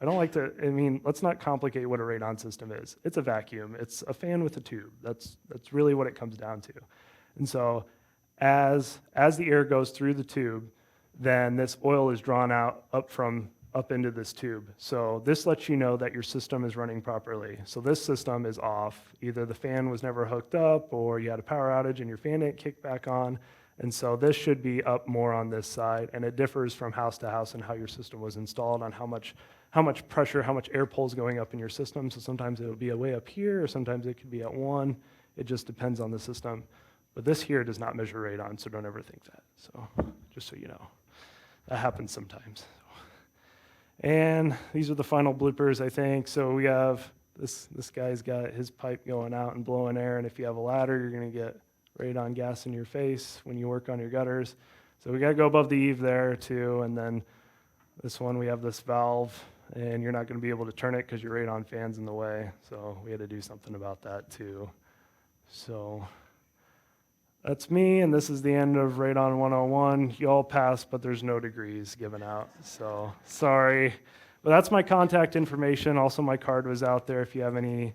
Let's not complicate what a radon system is. It's a vacuum. It's a fan with a tube. That's really what it comes down to. And so as the air goes through the tube, then this oil is drawn out up into this tube. So this lets you know that your system is running properly. So this system is off. Either the fan was never hooked up, or you had a power outage and your fan didn't kick back on. And so this should be up more on this side, and it differs from house to house and how your system was installed on how much how much pressure, how much air pull is going up in your system. So sometimes it'll be way up here, or sometimes it could be at 1. It just depends on the system. But this here does not measure radon, so don't ever think that. So just so you know, that happens sometimes. And these are the final bloopers, I think. So we have this guy's got his pipe going out and blowing air, and if you have a ladder, you're going to get radon gas in your face when you work on your gutters. So we got to go above the eave there too. And then this one, we have this valve, and you're not going to be able to turn it because your radon fan's in the way. So we had to do something about that too. So that's me, and this is the end of Radon 101. You all passed, but there's no degrees given out. So sorry. But that's my contact information. Also, my card was out there if you have any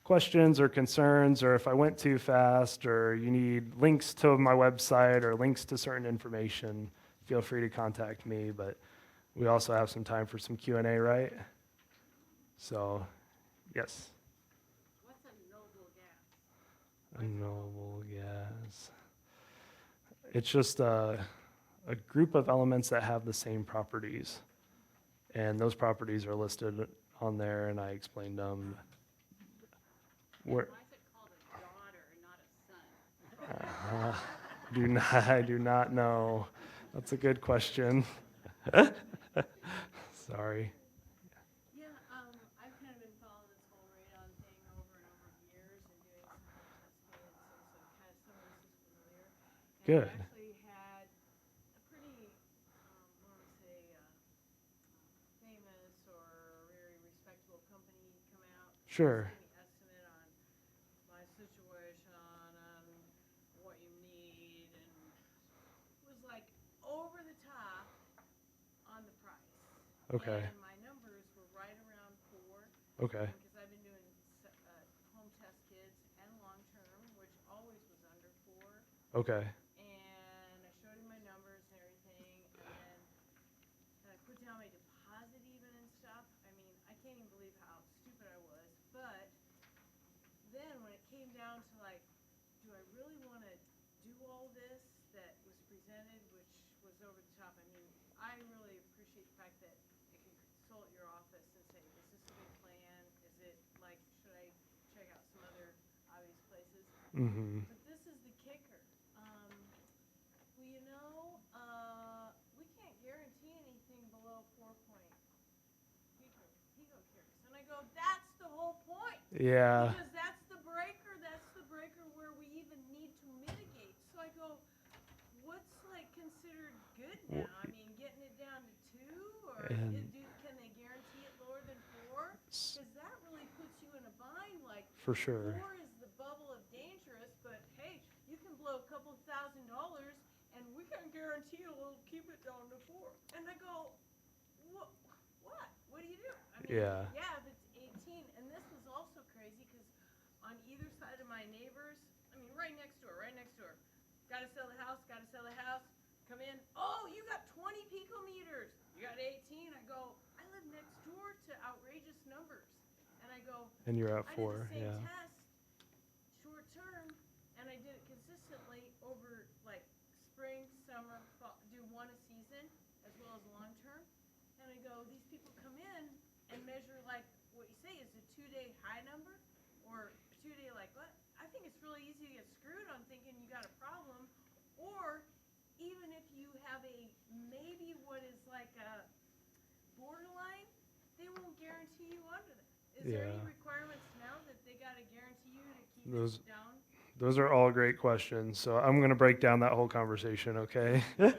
questions or concerns, or if I went too fast, or you need links to my website or links to certain information, feel free to contact me. But we also have some time for some Q&A, right? So, yes. What's a noble gas? A noble gas. It's just a group of elements that have the same properties. And those properties are listed on there, and I explained them. Where, Why is it called a daughter and not a son? I do not know. That's a good question. Sorry. Yeah, I've kind of been following this whole radon thing over and over years and doing some home test kits, and so kind of some of this is familiar. And Good. I've actually had a pretty, I want to say, famous or very respectable company come out. Sure. Give me estimate on my situation, on what you need, and it was like over the top on the price. Okay. And my numbers were right around 4. Okay. Because I've been doing home test kits and long term, which always was under 4. Okay. And I showed him my numbers and everything, and then I put down my deposit even and stuff. I mean, I can't even believe how stupid I was. But then when it came down to like, do I really want to do all this that was presented, which was over the top? I mean, I really appreciate the fact that I can consult your office and say, is this a good plan? Is it like, should I check out some other obvious places? Mm-hmm. But this is the kicker. Well, you know, we can't guarantee anything below 4 point picocuries. And I go, that's the whole point. Yeah. Because that's the breaker where we even need to mitigate. So I go, what's like considered good now? I mean, getting it down to 2, or And- can they guarantee it lower than 4? Because that really puts you in a bind. Like, For sure. 4 is the bubble of dangerous, but hey, you can blow a couple $1,000s, and we can guarantee we'll keep it down to 4. And I go, what? What do you do? I mean, Yeah. if it's 18, and this was also crazy because on either side of my neighbors, I mean, right next door. Gotta sell the house. Come in. Oh, you got 20 picometers. You got 18. I go, I live next door to outrageous numbers. And I go, And you're at I 4. did the same Yeah. test, short term, and I did it consistently over like spring, summer, fall, do 1 a season as well as long term. And I go, these people come in and measure like what you say is a 2-day high number or a 2-day like what? I think it's really easy to get screwed on thinking you got a problem, or even if you have a maybe what is like a borderline, they won't guarantee you under that. Is there any Yeah. requirements now that they got to guarantee you to keep Those- it down? Those are all great questions. So I'm going to break down that whole conversation, okay? Yeah,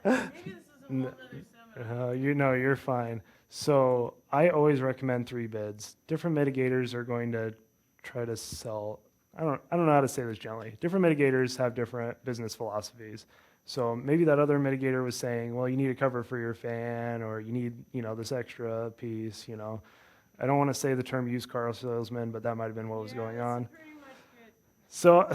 maybe this is a whole other seminar. You're fine. So I always recommend 3 bids. Different mitigators are going to try to sell. I don't know how to say this gently. Different mitigators have different business philosophies. So maybe that other mitigator was saying, well, you need a cover for your fan, or you need, this extra piece, I don't want to say the term used car salesman, but that might have been what was going that's on. pretty much good.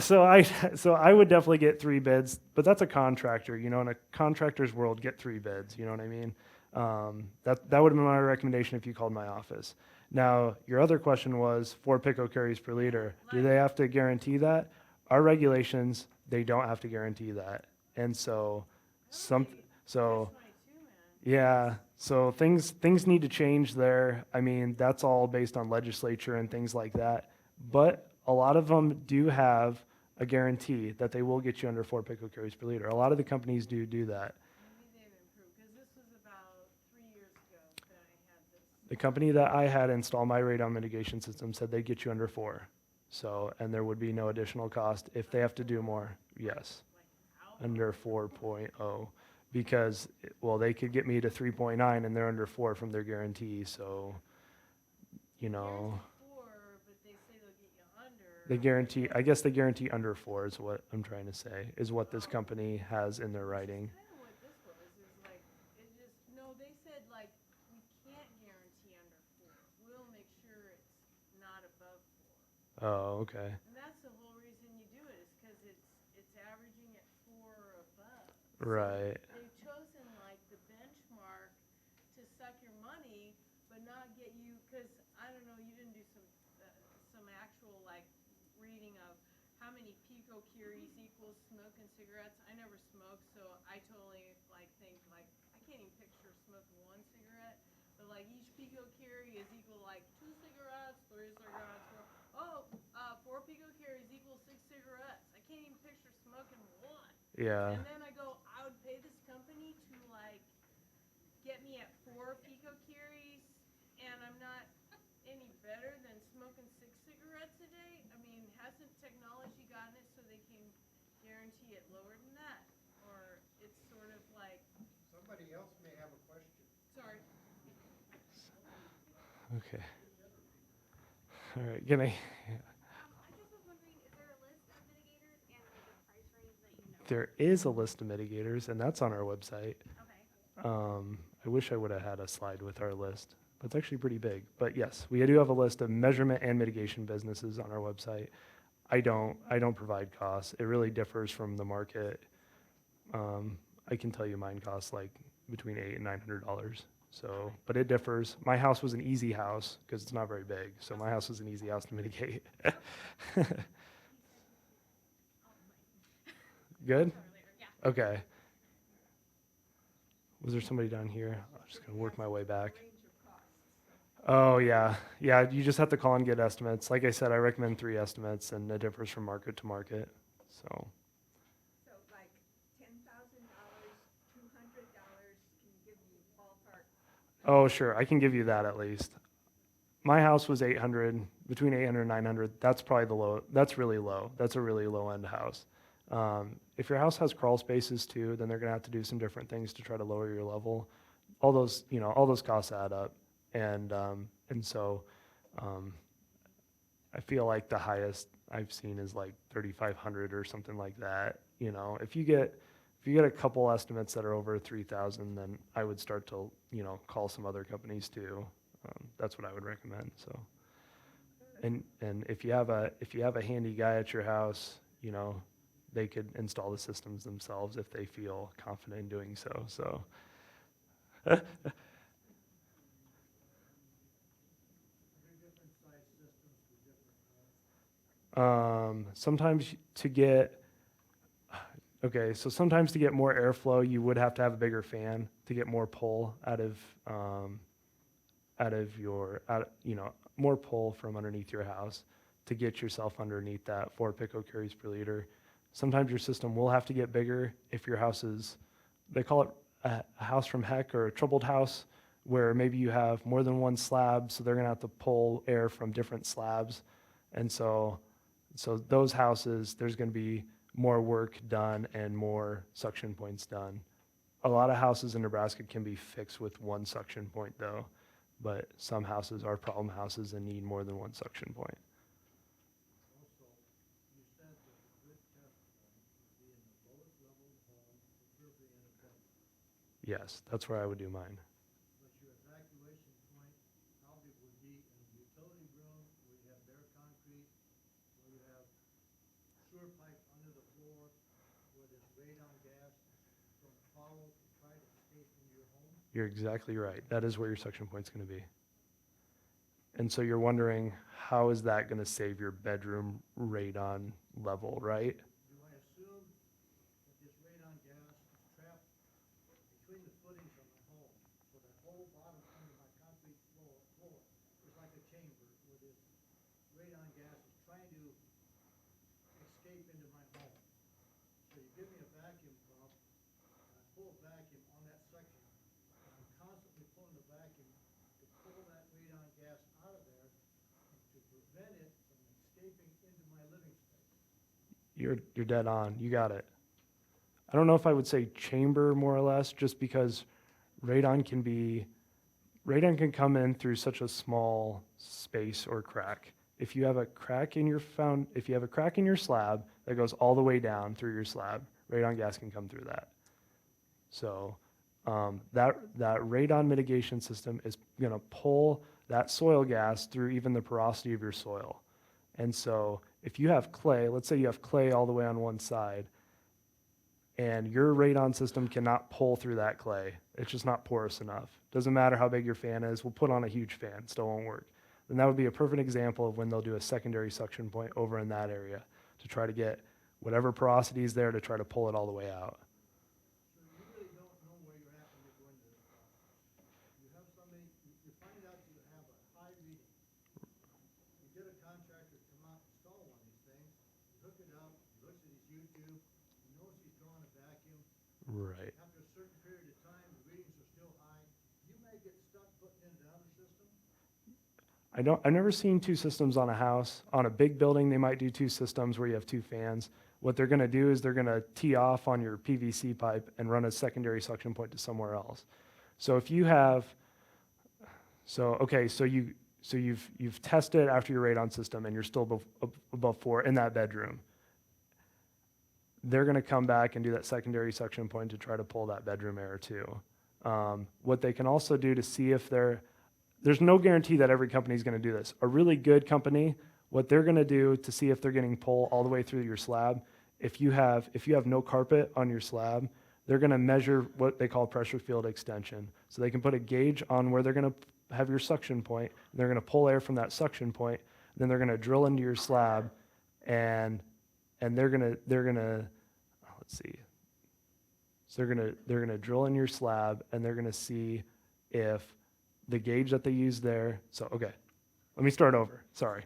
So I would definitely get 3 bids, but that's a contractor, in a contractor's world, get 3 bids, you know what I mean? That would have been my recommendation if you called my office. Now, your other question was 4 picocuries per liter. Do they have to guarantee that? Our regulations, they don't have to guarantee that. And so, Catch 22, man. Yeah, so things need to change there. I mean, that's all based on legislature and things like that. But a lot of them do have a guarantee that they will get you under 4 picocuries per liter. A lot of the companies do that. Maybe they've improved, because this was about 3 years ago that I had this. The company that I had install my radon mitigation system said they'd get you under 4. So, and there would be no additional cost if they have to do more. Yes, Like, how? under 4.0 because, well, they could get me to 3.9 and they're under 4 from their guarantee. So, you know, Guaranteed 4, but they say they'll get you under. they guarantee, I guess they guarantee under 4 is what I'm trying to say, is what this company has in their writing. Kind of what this was, is like, it just, no, they said like, we can't guarantee under 4. We'll make sure it's not above 4. Oh, okay. And that's the whole reason you do it, is because it's averaging at 4 or above. So Right. they've chosen like the benchmark to suck your money, but not get you, because, I don't know, you didn't do some actual like reading of how many picocuries equals smoking cigarettes. I never smoked, so I totally like think like, I can't even picture smoking one cigarette, but like each picocurie is equal like 2 cigarettes, 3 cigarettes, 4 picocuries equals 6 cigarettes. I can't even picture smoking one. Yeah. And then I go, I would pay this company to like get me at 4 picocuries, and I'm not any better than smoking 6 cigarettes a day. I mean, hasn't technology gotten it so they can guarantee it lower than that? Or it's sort of like, Somebody else may have a question. sorry, Okay. All right. Can I? I just was wondering, is there a list of mitigators and like a price range that you know? There is a list of mitigators, and that's on our website. Okay. I wish I would have had a slide with our list, but it's actually pretty big. But yes, we do have a list of measurement and mitigation businesses on our website. I don't provide costs. It really differs from the market. I can tell you mine costs like between $800 and $900. So, but it differs. My house was an easy house because it's not very big. So my house was an easy house to mitigate. Good? Okay. Was there somebody down here? I'm just gonna work my way back. Oh, yeah. Yeah, you just have to call and get estimates. Like I said, I recommend 3 estimates, and it differs from market to market. So, So like $10,000, $200, can you give me ballpark? oh, sure, I can give you that at least. My house was 800, between 800 and 900. That's probably the low. That's really low. That's a really low end house. If your house has crawl spaces too, then they're gonna have to do some different things to try to lower your level. All those, all those costs add up, and so I feel like the highest I've seen is like 3,500 or something like that. If you get a couple estimates that are over 3,000, then I would start to call some other companies too. That's what I would recommend. So, and if you have a handy guy at your house, they could install the systems themselves if they feel confident in doing so. So. Three different size systems for different homes. Sometimes to get sometimes to get more airflow, you would have to have a bigger fan to get more pull more pull from underneath your house to get yourself underneath that 4 picocuries per liter. Sometimes your system will have to get bigger if your house is, they call it a house from heck or a troubled house, where maybe you have more than one slab, so they're gonna have to pull air from different slabs. And so those houses, there's gonna be more work done and more suction points done. A lot of houses in Nebraska can be fixed with one suction point though, but some houses are problem houses and need more than one suction point. Also, you said that a good test point would be in the lowest level of the home, preferably in a bedroom. Yes, that's where I would do mine. But your evacuation point probably would be in the utility room where you have bare concrete, where you have sewer pipe under the floor, where there's radon gas from follow to try to escape into your home. You're exactly right. That is where your suction point's going to be. And so you're wondering, how is that going to save your bedroom radon level, right? Do I assume that this radon gas is trapped between the footings of my home? whole bottom under my concrete floor is like a chamber where this radon gas is trying to escape into my home. So you give me a vacuum pump, and I pull a vacuum on that section, and I'm constantly pulling the vacuum to pull that radon gas out of there and to prevent it from escaping into my living space. You're dead on. You got it. I don't know if I would say chamber more or less, just because radon can come in through such a small space or crack. If you have a crack in your slab that goes all the way down through your slab, radon gas can come through that. So that radon mitigation system is going to pull that soil gas through even the porosity of your soil. And so if you have clay, let's say you have clay all the way on one side, and your radon system cannot pull through that clay. It's just not porous enough. Doesn't matter how big your fan is. We'll put on a huge fan, still won't work. And that would be a perfect example of when they'll do a secondary suction point over in that area to try to get whatever porosity is there to try to pull it all the way out. So you really don't know where you're at when you go into this process. You have somebody, you find out you have a high reading. You get a contractor to come out and install one of these things, you hook it up, he looks at his YouTube, he knows he's drawing a vacuum. Right. After a certain period of time, the readings are still high. You may get stuck putting in another system. I've never seen two systems on a house. On a big building, they might do two systems where you have two fans. What they're going to do is they're going to tee off on your PVC pipe and run a secondary suction point to somewhere else. So if you have, so you've tested after your radon system and you're still above 4 in that bedroom. They're going to come back and do that secondary suction point to try to pull that bedroom air too. What they can also do to see if there's no guarantee that every company is going to do this. A really good company, what they're going to do to see if they're getting pull all the way through your slab, if you have no carpet on your slab, they're going to measure what they call pressure field extension. So they can put a gauge on where they're going to have your suction point, and they're going to pull air from that suction point, and then they're going to drill into your slab, and they're gonna let's see. So they're gonna drill in your slab, and they're gonna see if the gauge that they use there. So okay, let me start over. Sorry.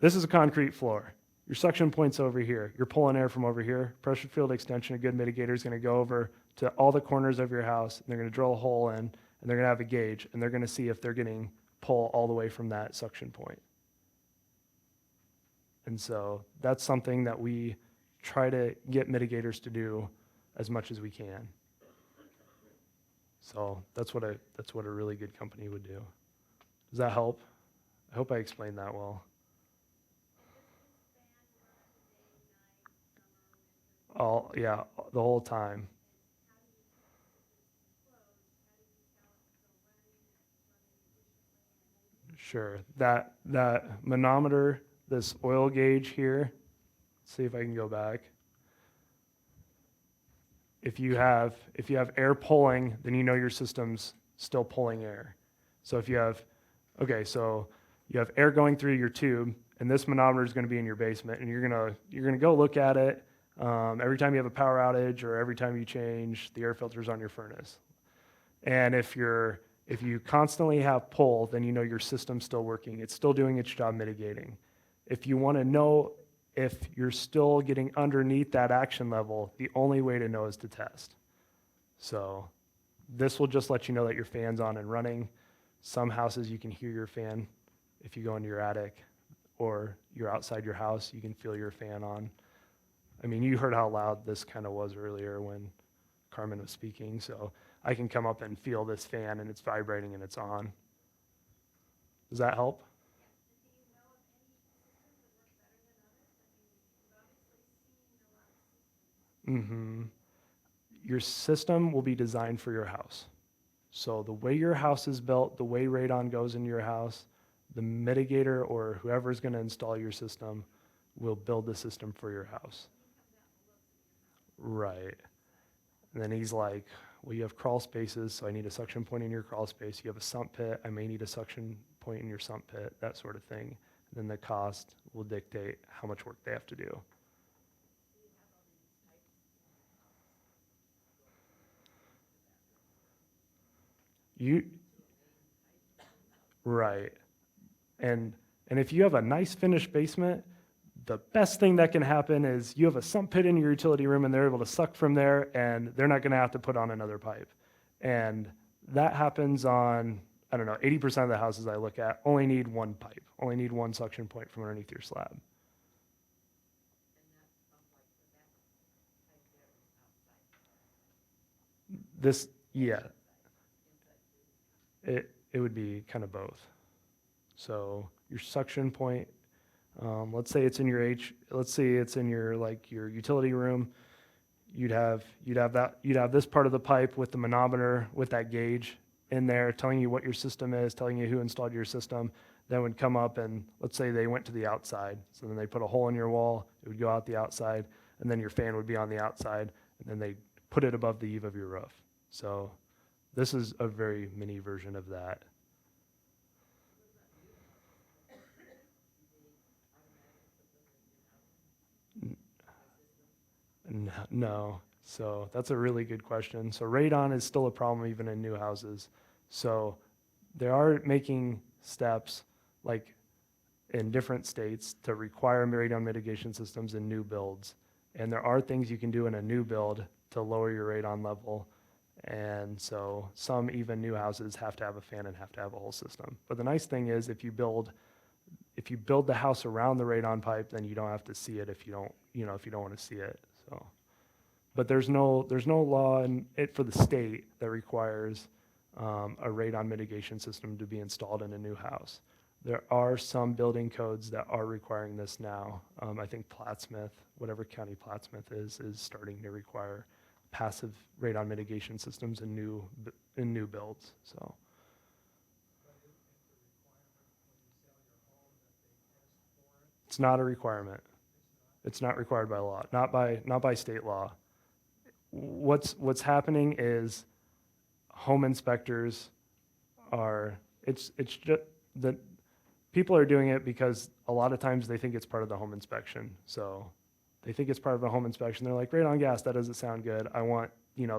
This is a concrete floor. Your suction point's over here. You're pulling air from over here. Pressure field extension, a good mitigator, is gonna go over to all the corners of your house, and they're gonna drill a hole in, and they're gonna have a gauge, and they're gonna see if they're getting pull all the way from that suction point. And so that's something that we try to get mitigators to do as much as we can. So that's what a really good company would do. Does that help? I hope I explained that well. Yeah, the whole time. Sure. That manometer, this oil gauge here, let's see if I can go back. If you have air pulling, then you know your system's still pulling air. So if you have air going through your tube, and this manometer is going to be in your basement, and you're gonna go look at it every time you have a power outage or every time you change the air filters on your furnace. And if you constantly have pull, then you know your system's still working. It's still doing its job mitigating. If you want to know if you're still getting underneath that action level, the only way to know is to test. So this will just let you know that your fan's on and running. Some houses you can hear your fan. If you go into your attic or you're outside your house, you can feel your fan on. I mean, you heard how loud this kind of was earlier when Carmen was speaking, so I can come up and feel this fan and it's vibrating and it's on. Does that help? Mm-hmm. Your system will be designed for your house. So the way your house is built, the way radon goes in your house, the mitigator or whoever's going to install your system will build the system for your house. Right. And then he's like, well, you have crawl spaces, so I need a suction point in your crawl space. You have a sump pit, I may need a suction point in your sump pit, that sort of thing. And then the cost will dictate how much work they have to do. You, right. And if you have a nice finished basement, the best thing that can happen is you have a sump pit in your utility room and they're able to suck from there and they're not going to have to put on another pipe. And that happens on, I don't know, 80% of the houses I look at only need one pipe, only need one suction point from underneath your slab. This, yeah, it would be kind of both. So your suction point, let's say it's in your let's say it's in your like your utility room. You'd have this part of the pipe with the manometer with that gauge in there telling you what your system is, telling you who installed your system. Then would come up and let's say they went to the outside. So then they put a hole in your wall, it would go out the outside, and then your fan would be on the outside, and then they put it above the eave of your roof. So this is a very mini version of that. No. So that's a really good question. So radon is still a problem even in new houses. So they are making steps like in different states to require radon mitigation systems in new builds. And there are things you can do in a new build to lower your radon level. And so some even new houses have to have a fan and have to have a whole system. But the nice thing is if you build the house around the radon pipe, then you don't have to see it if you don't want to see it. So, but there's no law in it for the state that requires a radon mitigation system to be installed in a new house. There are some building codes that are requiring this now. I think Plattsmouth, whatever county Plattsmouth is starting to require passive radon mitigation systems in new builds. So. It's not a requirement. It's not required by law, not by state law. What's happening is home inspectors it's just that people are doing it because a lot of times they think it's part of the home inspection. So they think it's part of a home inspection. They're like, radon gas, that doesn't sound good. I want,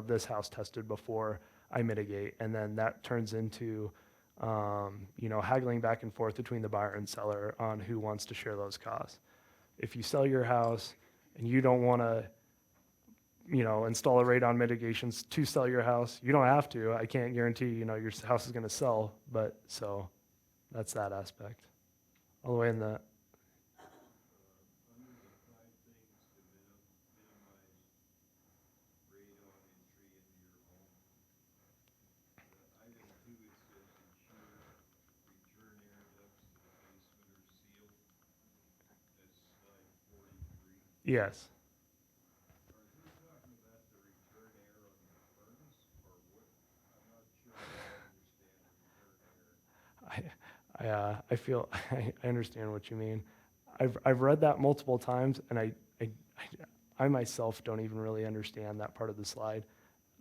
this house tested before I mitigate. And then that turns into haggling back and forth between the buyer and seller on who wants to share those costs. If you sell your house and you don't want to, install a radon mitigations to sell your house, you don't have to. I can't guarantee, your house is going to sell, but so that's that aspect. All the way in the. Under the 5 things to minimize radon entry into your home, item 2, it says ensure return air ducts to the basement are sealed. That's slide 43. Yes. Are you talking about the return air on the furnace, or what? I'm not sure I understand return air. I feel I understand what you mean. I've read that multiple times, and I myself don't even really understand that part of the slide.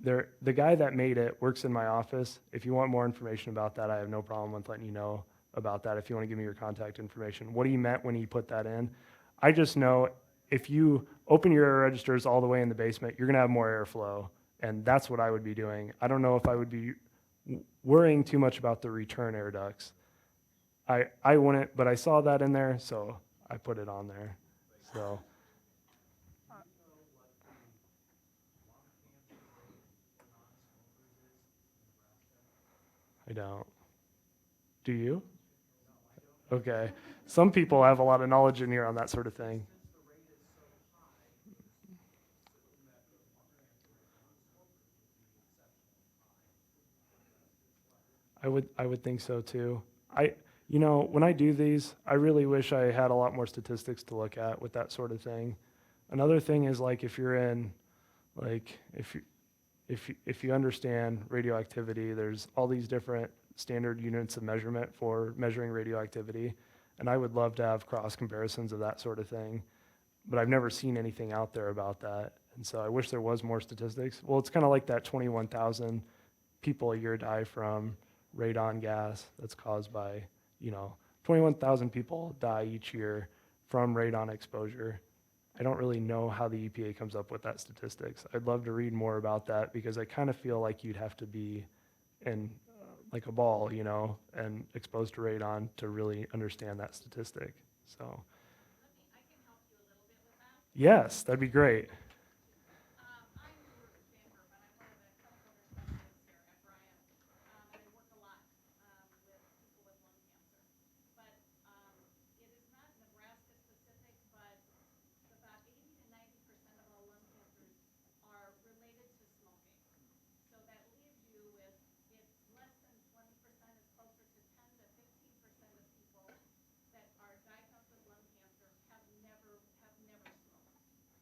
The guy that made it works in my office. If you want more information about that, I have no problem with letting you know about that. If you want to give me your contact information, what he meant when he put that in, I just know if you open your air registers all the way in the basement, you're gonna have more airflow, and that's what I would be doing. I don't know if I would be worrying too much about the return air ducts. I wouldn't, but I saw that in there, so I put it on there. So. I don't. Do you? Okay. Some people have a lot of knowledge in here on that sort of thing. I would think so too. When I do these, I really wish I had a lot more statistics to look at with that sort of thing. Another thing is like if you're in, like if you understand radioactivity, there's all these different standard units of measurement for measuring radioactivity, and I would love to have cross comparisons of that sort of thing, but I've never seen anything out there about that, and so I wish there was more statistics. Well, it's kind of like that 21,000 people a year die from radon gas that's caused by, 21,000 people die each year from radon exposure. I don't really know how the EPA comes up with that statistics. I'd love to read more about that because I kind of feel like you'd have to be in like a ball, you know, and exposed to radon to really understand that statistic. So, yes, that'd be great.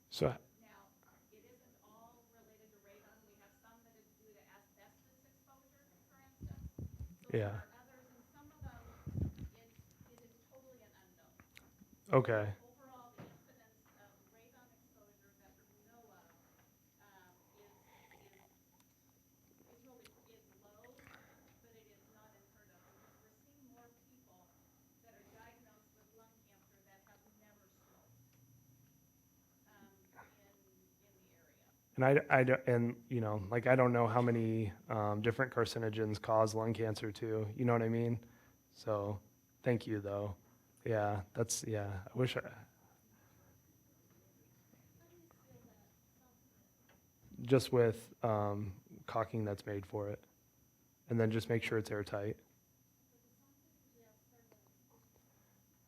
So, yeah. Okay. And and you know, like I don't know how many different carcinogens cause lung cancer too. You know what I mean? So, thank you though. Yeah, that's yeah. I wish I just with caulking that's made for it, and then just make sure it's airtight.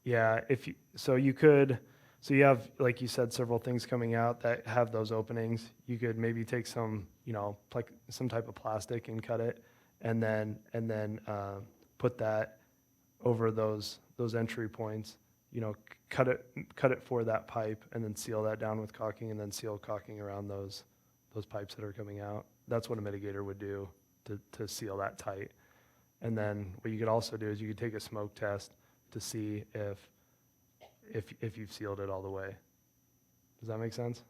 Yeah, if you, so you could, so you have, like you said, several things coming out that have those openings. You could maybe take some, you know, like some type of plastic and cut it, and then put that over those entry points. You know, cut it for that pipe, and then seal that down with caulking, and then seal caulking around those pipes that are coming out. That's what a mitigator would do to seal that tight. And then what you could also do is you could take a smoke test to see if you've sealed it all the way. Does that make sense?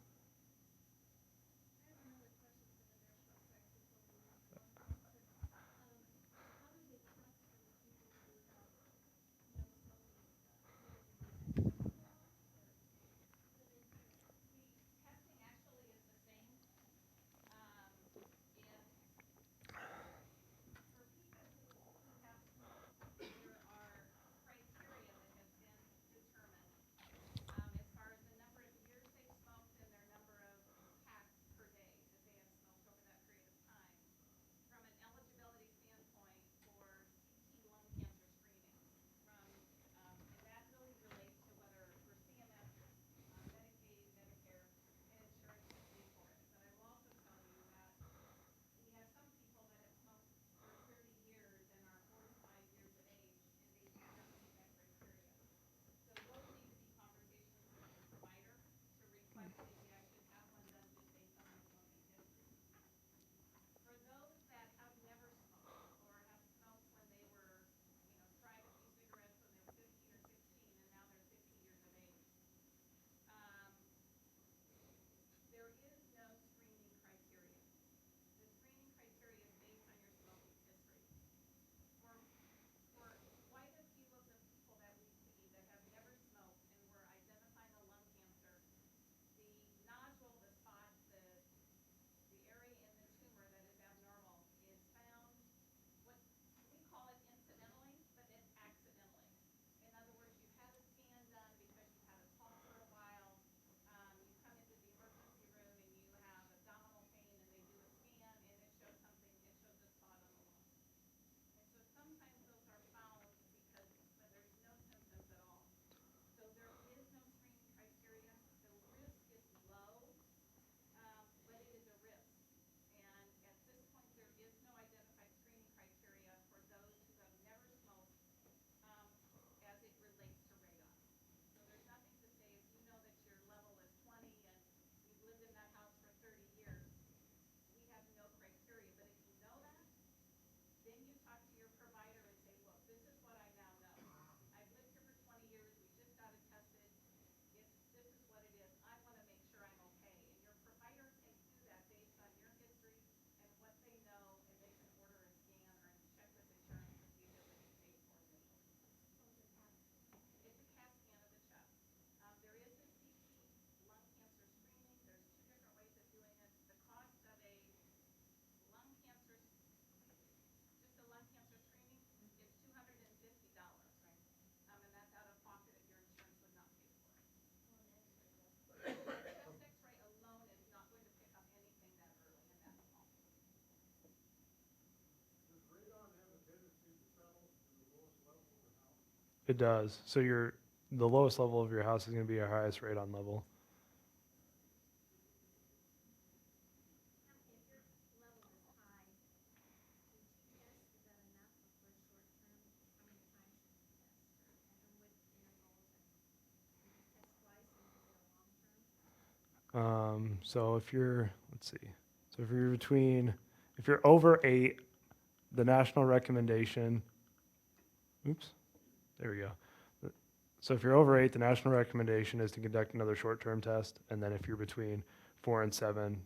It does. So the lowest level of your house is going to be your highest radon level. So if you're, let's see, so if you're over 8, the national recommendation, oops, there we go. So if you're over 8, the national recommendation is to conduct another short-term test, and then if you're between 4 and 7,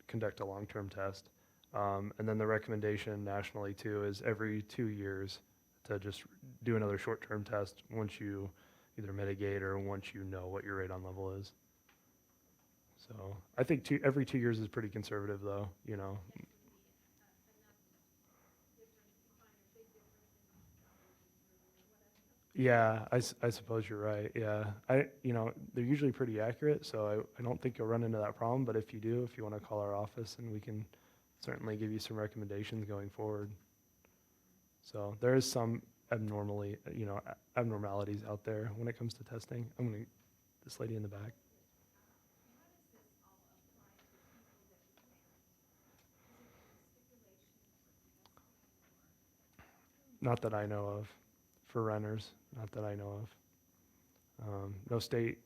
conduct a long-term test. And then the recommendation nationally too is every 2 years to just do another short-term test once you either mitigate or once you know what your radon level is. So I think every 2 years is pretty conservative though, you know. Yeah, I suppose you're right. Yeah, they're usually pretty accurate, so I don't think you'll run into that problem. But if you do, if you want to call our office, and we can certainly give you some recommendations going forward. So there is some abnormalities out there when it comes to testing. This lady in the back. Not that I know of, for renters. Not that I know of. No state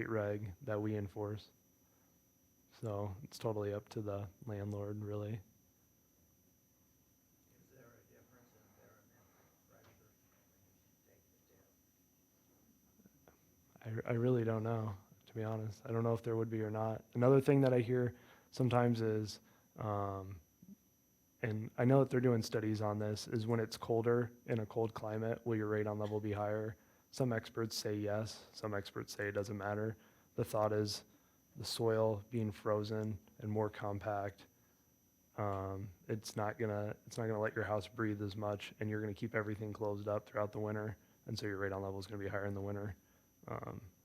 reg that we enforce. So it's totally up to the landlord, really. Is there a difference in barometric pressure when you take the test? I really don't know, to be honest. I don't know if there would be or not. Another thing that I hear sometimes is, and I know that they're doing studies on this, is when it's colder in a cold climate, will your radon level be higher? Some experts say yes. Some experts say it doesn't matter. The thought is the soil being frozen and more compact, it's not gonna let your house breathe as much, and you're gonna keep everything closed up throughout the winter, and so your radon level is gonna be higher in the winter.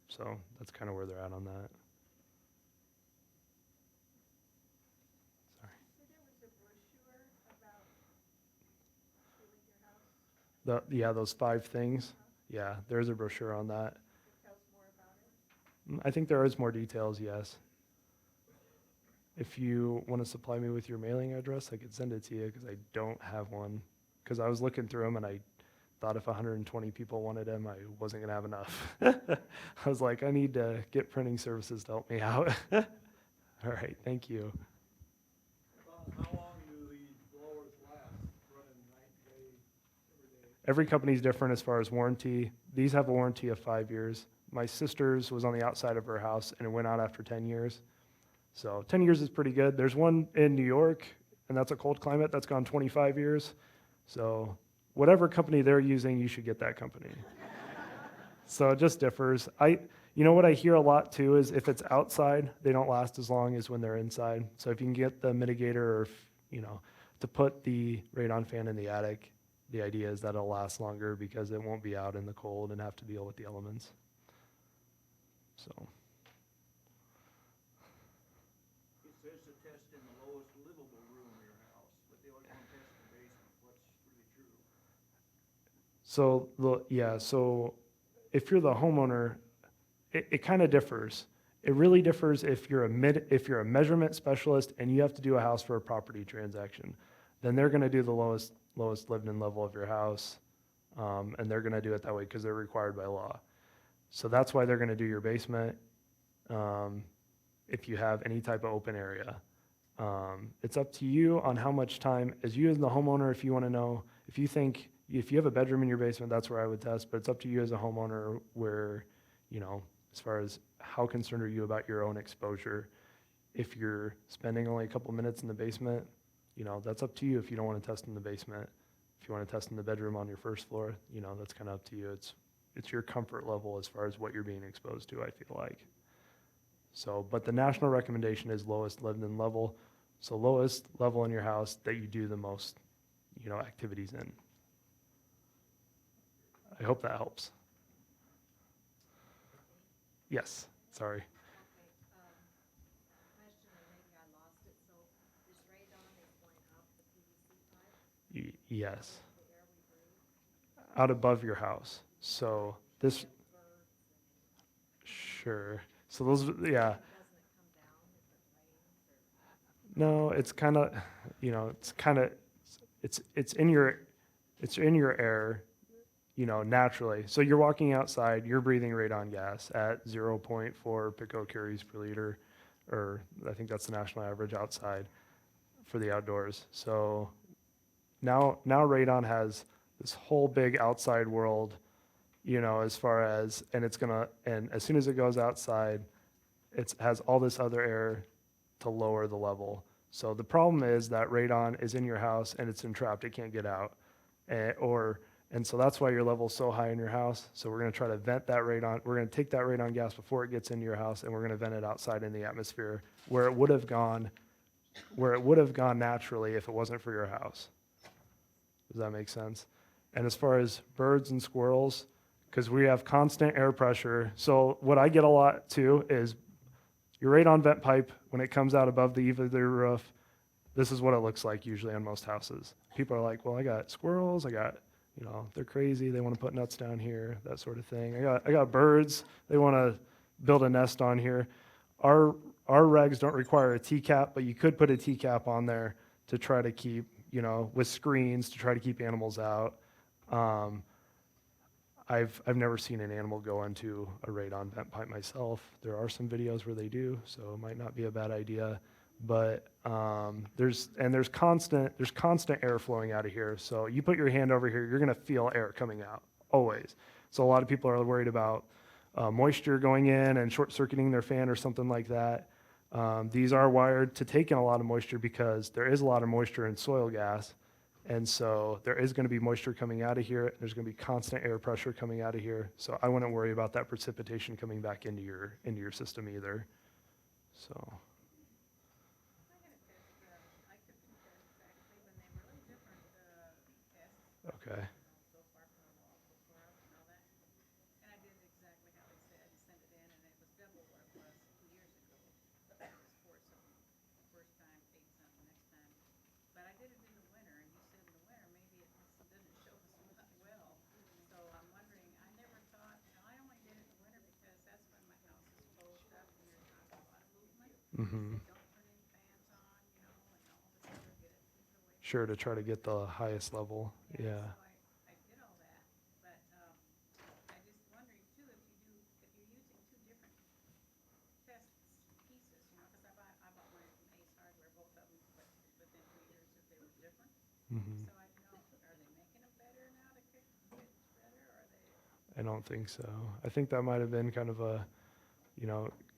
So that's kind of where they're at on that. Sorry. So there was a brochure about with your house Yeah, those 5 things. Yeah, there's a brochure on that. that tells more about it? I think there is more details, yes. If you want to supply me with your mailing address, I could send it to you because I don't have one. Because I was looking through them and I thought if 120 people wanted them, I wasn't going to have enough. I was like, I need to get printing services to help me out. All right, thank you. About how long do these blowers last, running night, day, every day? Every company's different as far as warranty. These have a warranty of 5 years. My sister's was on the outside of her house and it went out after 10 years. So 10 years is pretty good. There's one in New York, and that's a cold climate, that's gone 25 years. So whatever company they're using, you should get that company. So it just differs. What I hear a lot too is if it's outside, they don't last as long as when they're inside. So if you can get the mitigator or, to put the radon fan in the attic, the idea is that it'll last longer because it won't be out in the cold and have to deal with the elements. So. It says to test in the lowest livable room of your house, but they always want to test in the basement. What's really true? So if you're the homeowner, it kind of differs. It really differs if you're a measurement specialist and you have to do a house for a property transaction. Then they're going to do the lowest lived-in level of your house, and they're going to do it that way because they're required by law. So that's why they're going to do your basement. If you have any type of open area. It's up to you on how much time, as you as the homeowner, if you want to know, if you have a bedroom in your basement, that's where I would test, but it's up to you as a homeowner where, as far as how concerned are you about your own exposure. If you're spending only a couple minutes in the basement, that's up to you if you don't want to test in the basement. If you want to test in the bedroom on your first floor, that's kind of up to you. It's your comfort level as far as what you're being exposed to, I feel like. So, but the national recommendation is lowest lived-in level. So lowest level in your house that you do the most, activities in. I hope that helps. Yes, sorry. Question, and maybe I lost it. So this radon is going up the PVC pipe? Yes. The air we breathe? Out above your house. So this, sure. So those, yeah. Doesn't it come down if it rains or? No, it's kind of, it's kind of, it's in your, it's in your air, naturally. So you're walking outside, you're breathing radon gas at 0.4 picocuries per liter, or I think that's the national average outside for the outdoors. So now radon has this whole big outside world, as far as, and as soon as it goes outside, it has all this other air to lower the level. So the problem is that radon is in your house and it's entrapped, it can't get out. And so that's why your level's so high in your house. So we're gonna try to vent that radon, we're gonna take that radon gas before it gets into your house, and we're gonna vent it outside in the atmosphere where it would have gone naturally if it wasn't for your house. Does that make sense? And as far as birds and squirrels, because we have constant air pressure, so what I get a lot too is your radon vent pipe, when it comes out above the eave of their roof, this is what it looks like usually on most houses. People are like, well, I got squirrels, they're crazy, they want to put nuts down here, that sort of thing. I got birds, they want to build a nest on here. Our regs don't require a T-cap, but you could put a T-cap on there to try to keep, with screens to try to keep animals out. I've never seen an animal go into a radon vent pipe myself. There are some videos where they do, so it might not be a bad idea. But there's constant air flowing out of here. So you put your hand over here, you're gonna feel air coming out always. So a lot of people are worried about moisture going in and short circuiting their fan or something like that. These are wired to take in a lot of moisture because there is a lot of moisture in soil gas. And so there is going to be moisture coming out of here. There's going to be constant air pressure coming out of here. So I wouldn't worry about that precipitation coming back into your system either. So, I had a test, I took two tests actually, when they were really different, tests. okay. So far from the wall, so far up and all that. And I did it exactly how they said, you sent it in, and it was double what it was 2 years ago. It was 4 something the first time, 8 something next time. But I did it in the winter, and you said in the winter, maybe it didn't show as well. So I'm wondering, I never thought, I only did it in the winter because that's when my house is closed up and there's not a lot of movement. Mm-hmm. They don't put any fans on, and all this other, get it away. Sure, to try to get the highest level. Yeah. So I did all that, but I just wondering too, if you're using two different test pieces, because I bought mine from Ace Hardware, both of them, but within 2 years if they were different. Mm-hmm. So I don't know, are they making them better now to get better, or are they? I don't think so. I think that might have been kind of a,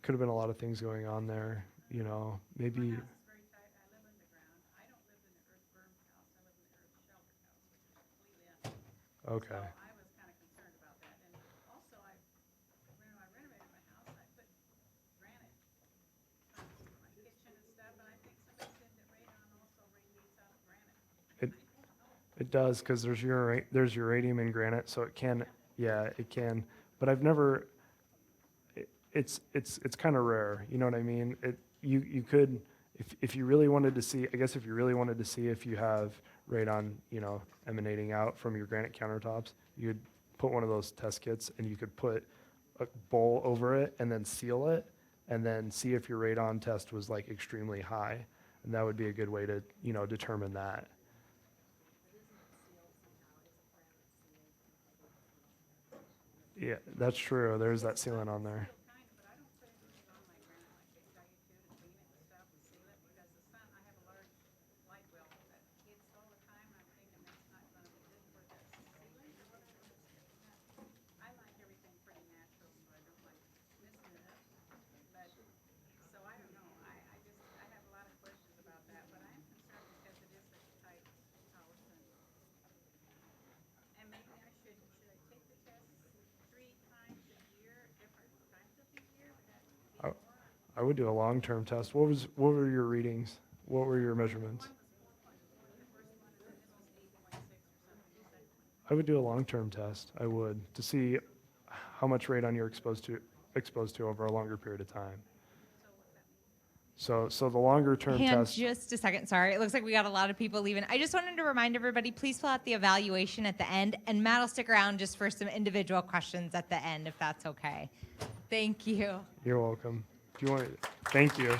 could have been a lot of things going on there. Maybe. My house is very tight. I live underground. I don't live in the earth burned house. I live in the earth sheltered house, which is completely empty. Okay. So I was kind of concerned about that. And also, when I renovated my house, I put granite on my kitchen and stuff. And I think somebody said that radon also radiates out of granite. It- I don't know. It does, because there's uranium in granite, so it can, yeah, it can. But I've never. It's kind of rare. You know what I mean? You could, if you really wanted to see, I guess if you really wanted to see if you have radon, emanating out from your granite countertops, you'd put one of those test kits and you could put a bowl over it and then seal it and then see if your radon test was like extremely high. And that would be a good way to, determine that. But isn't it sealed somehow? Isn't granite sealed? Yeah, that's true. There's that sealant on there. Still kind of, but I don't put anything on my granite like they tell you to clean it and stuff and seal it, because the sun, I have a large light well that hits all the time, and I'm thinking that's not gonna be good for the ceiling or whatever that's sticking up. I like everything pretty natural, so I don't like messing it up. But, so I don't know, I have a lot of questions about that, but I am concerned because it is such a tight house, and maybe should I take the test 3 times a year, different times of the year? Would that be I, more? I would do a long-term test. What were your readings? What were your measurements? One was 4.4, the first one, and then this was 8.6 or something, the second one. I would do a long-term test. I would, to see how much radon you're exposed to over a longer period of time. So what's that mean? So the longer term And test. just a second, sorry. It looks like we got a lot of people leaving. I just wanted to remind everybody, please fill out the evaluation at the end, and Matt will stick around just for some individual questions at the end, if that's okay. Thank you. You're welcome. Do you want? Thank you.